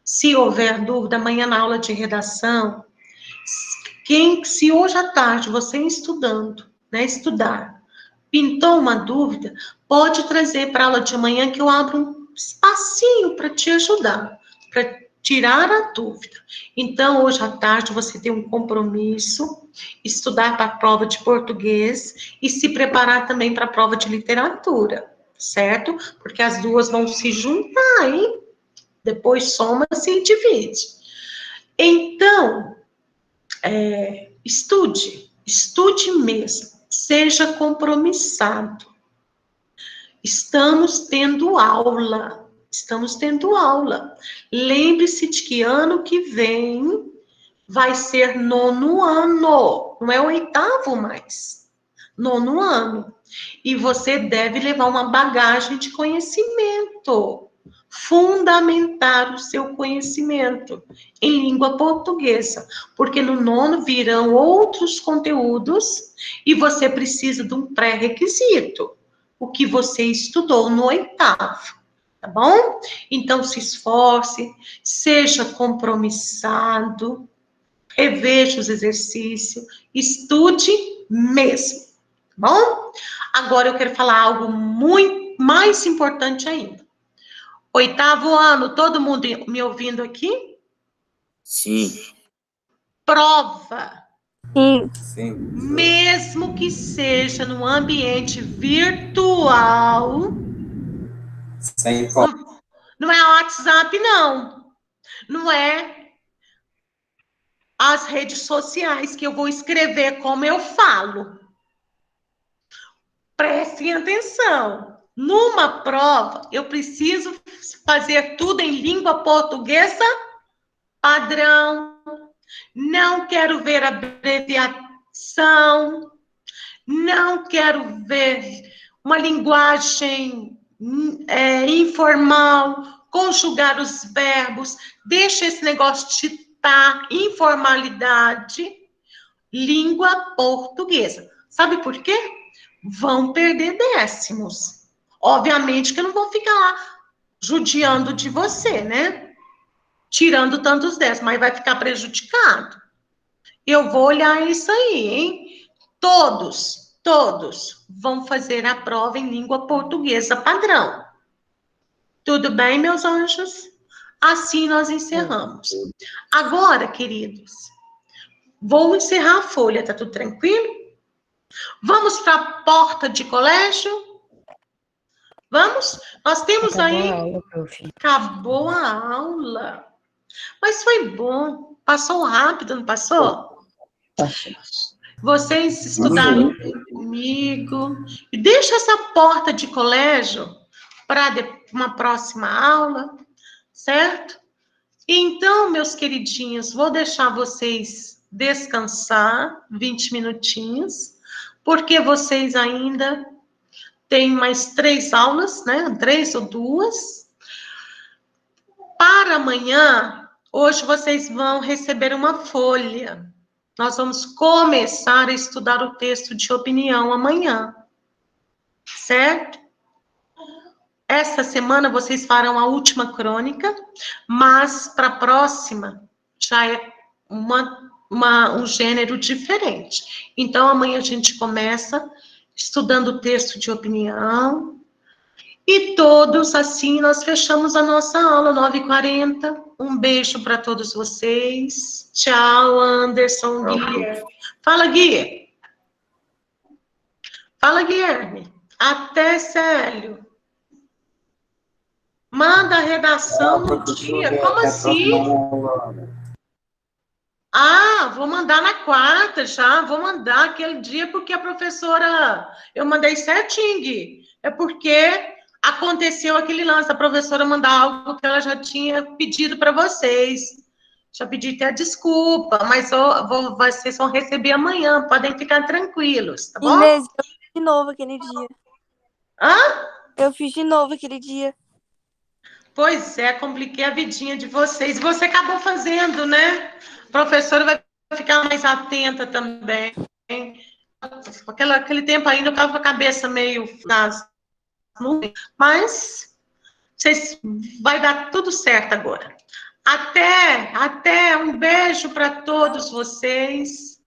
Se houver dúvida, amanhã na aula de redação, se hoje à tarde você estudando, né, estudar, pintou uma dúvida, pode trazer para a aula de amanhã que eu abro um espacinho para te ajudar, para tirar a dúvida. Então, hoje à tarde, você tem um compromisso, estudar para a prova de português e se preparar também para a prova de literatura, certo? Porque as duas vão se juntar, hein? Depois soma-se e divide. Então, estude mesmo, seja compromissado. Estamos tendo aula. Lembre-se de que ano que vem vai ser 9º ano, não é 8º mais, 9º ano. E você deve levar uma bagagem de conhecimento, fundamentar o seu conhecimento em língua portuguesa, porque no 9º virão outros conteúdos e você precisa de um pré-requisito, o que você estudou no 8º, tá bom? Então, se esforce, seja compromissado, reveja os exercícios, estude mesmo, tá bom? Agora eu quero falar algo muito mais importante ainda. 8º ano, todo mundo me ouvindo aqui? Sim. Prova. Sim. Mesmo que seja no ambiente virtual. Sem foto. Não é WhatsApp, não. Não é as redes sociais que eu vou escrever como eu falo. Prestem atenção. Numa prova, eu preciso fazer tudo em língua portuguesa padrão. Não quero ver abreviação. Não quero ver uma linguagem informal, conjugar os verbos. Deixa esse negócio de informalidade. Língua portuguesa. Sabe por quê? Vão perder décimos. Obviamente que não vão ficar lá judiando de você, né? Tirando tantos décimos, mas vai ficar prejudicado. Eu vou olhar isso aí, hein? Todos vão fazer a prova em língua portuguesa padrão. Tudo bem, meus anjos? Assim nós encerramos. Agora, queridos, vou encerrar a folha, tá tudo tranquilo? Vamos para a porta de colégio? Vamos? Nós temos Acabou aí... a aula, prof. Acabou a aula. Mas foi bom. Passou rápido, não passou? Passou. Vocês estudaram comigo. E deixa essa porta de colégio para uma próxima aula, certo? Então, meus queridinhos, vou deixar vocês descansar 20 minutinhos, porque vocês ainda têm mais 3 aulas, né? 3 ou 2. Para amanhã, hoje vocês vão receber uma folha. Nós vamos começar a estudar o texto de opinião amanhã, certo? Essa semana vocês farão a última crônica, mas para a próxima já é um gênero diferente. Então, amanhã a gente começa estudando o texto de opinião, e todos, assim, nós fechamos a nossa aula, 9h40. Um beijo para todos vocês. Tchau, Anderson, Guilherme. Fala, Gui. Fala, Guilherme. Até, Célio. Manda a redação no dia. Como assim? Ah, vou mandar na quarta já. Vou mandar aquele dia porque a professora... Eu mandei certinho, Gui. É porque... aconteceu aquele lance, a professora mandar algo que ela já tinha pedido para vocês. Já pedi até desculpa, mas vocês vão receber amanhã, podem ficar tranquilos, tá bom? Inês, eu fiz de novo aquele dia. Hã? Eu fiz de novo aquele dia. Pois é, compliquei a vidinha de vocês. Você acabou fazendo, né? A professora vai ficar mais atenta também. Aquele tempo ainda eu estava com a cabeça meio nas nuvens, mas vai dar tudo certo agora. Até, um beijo para todos vocês.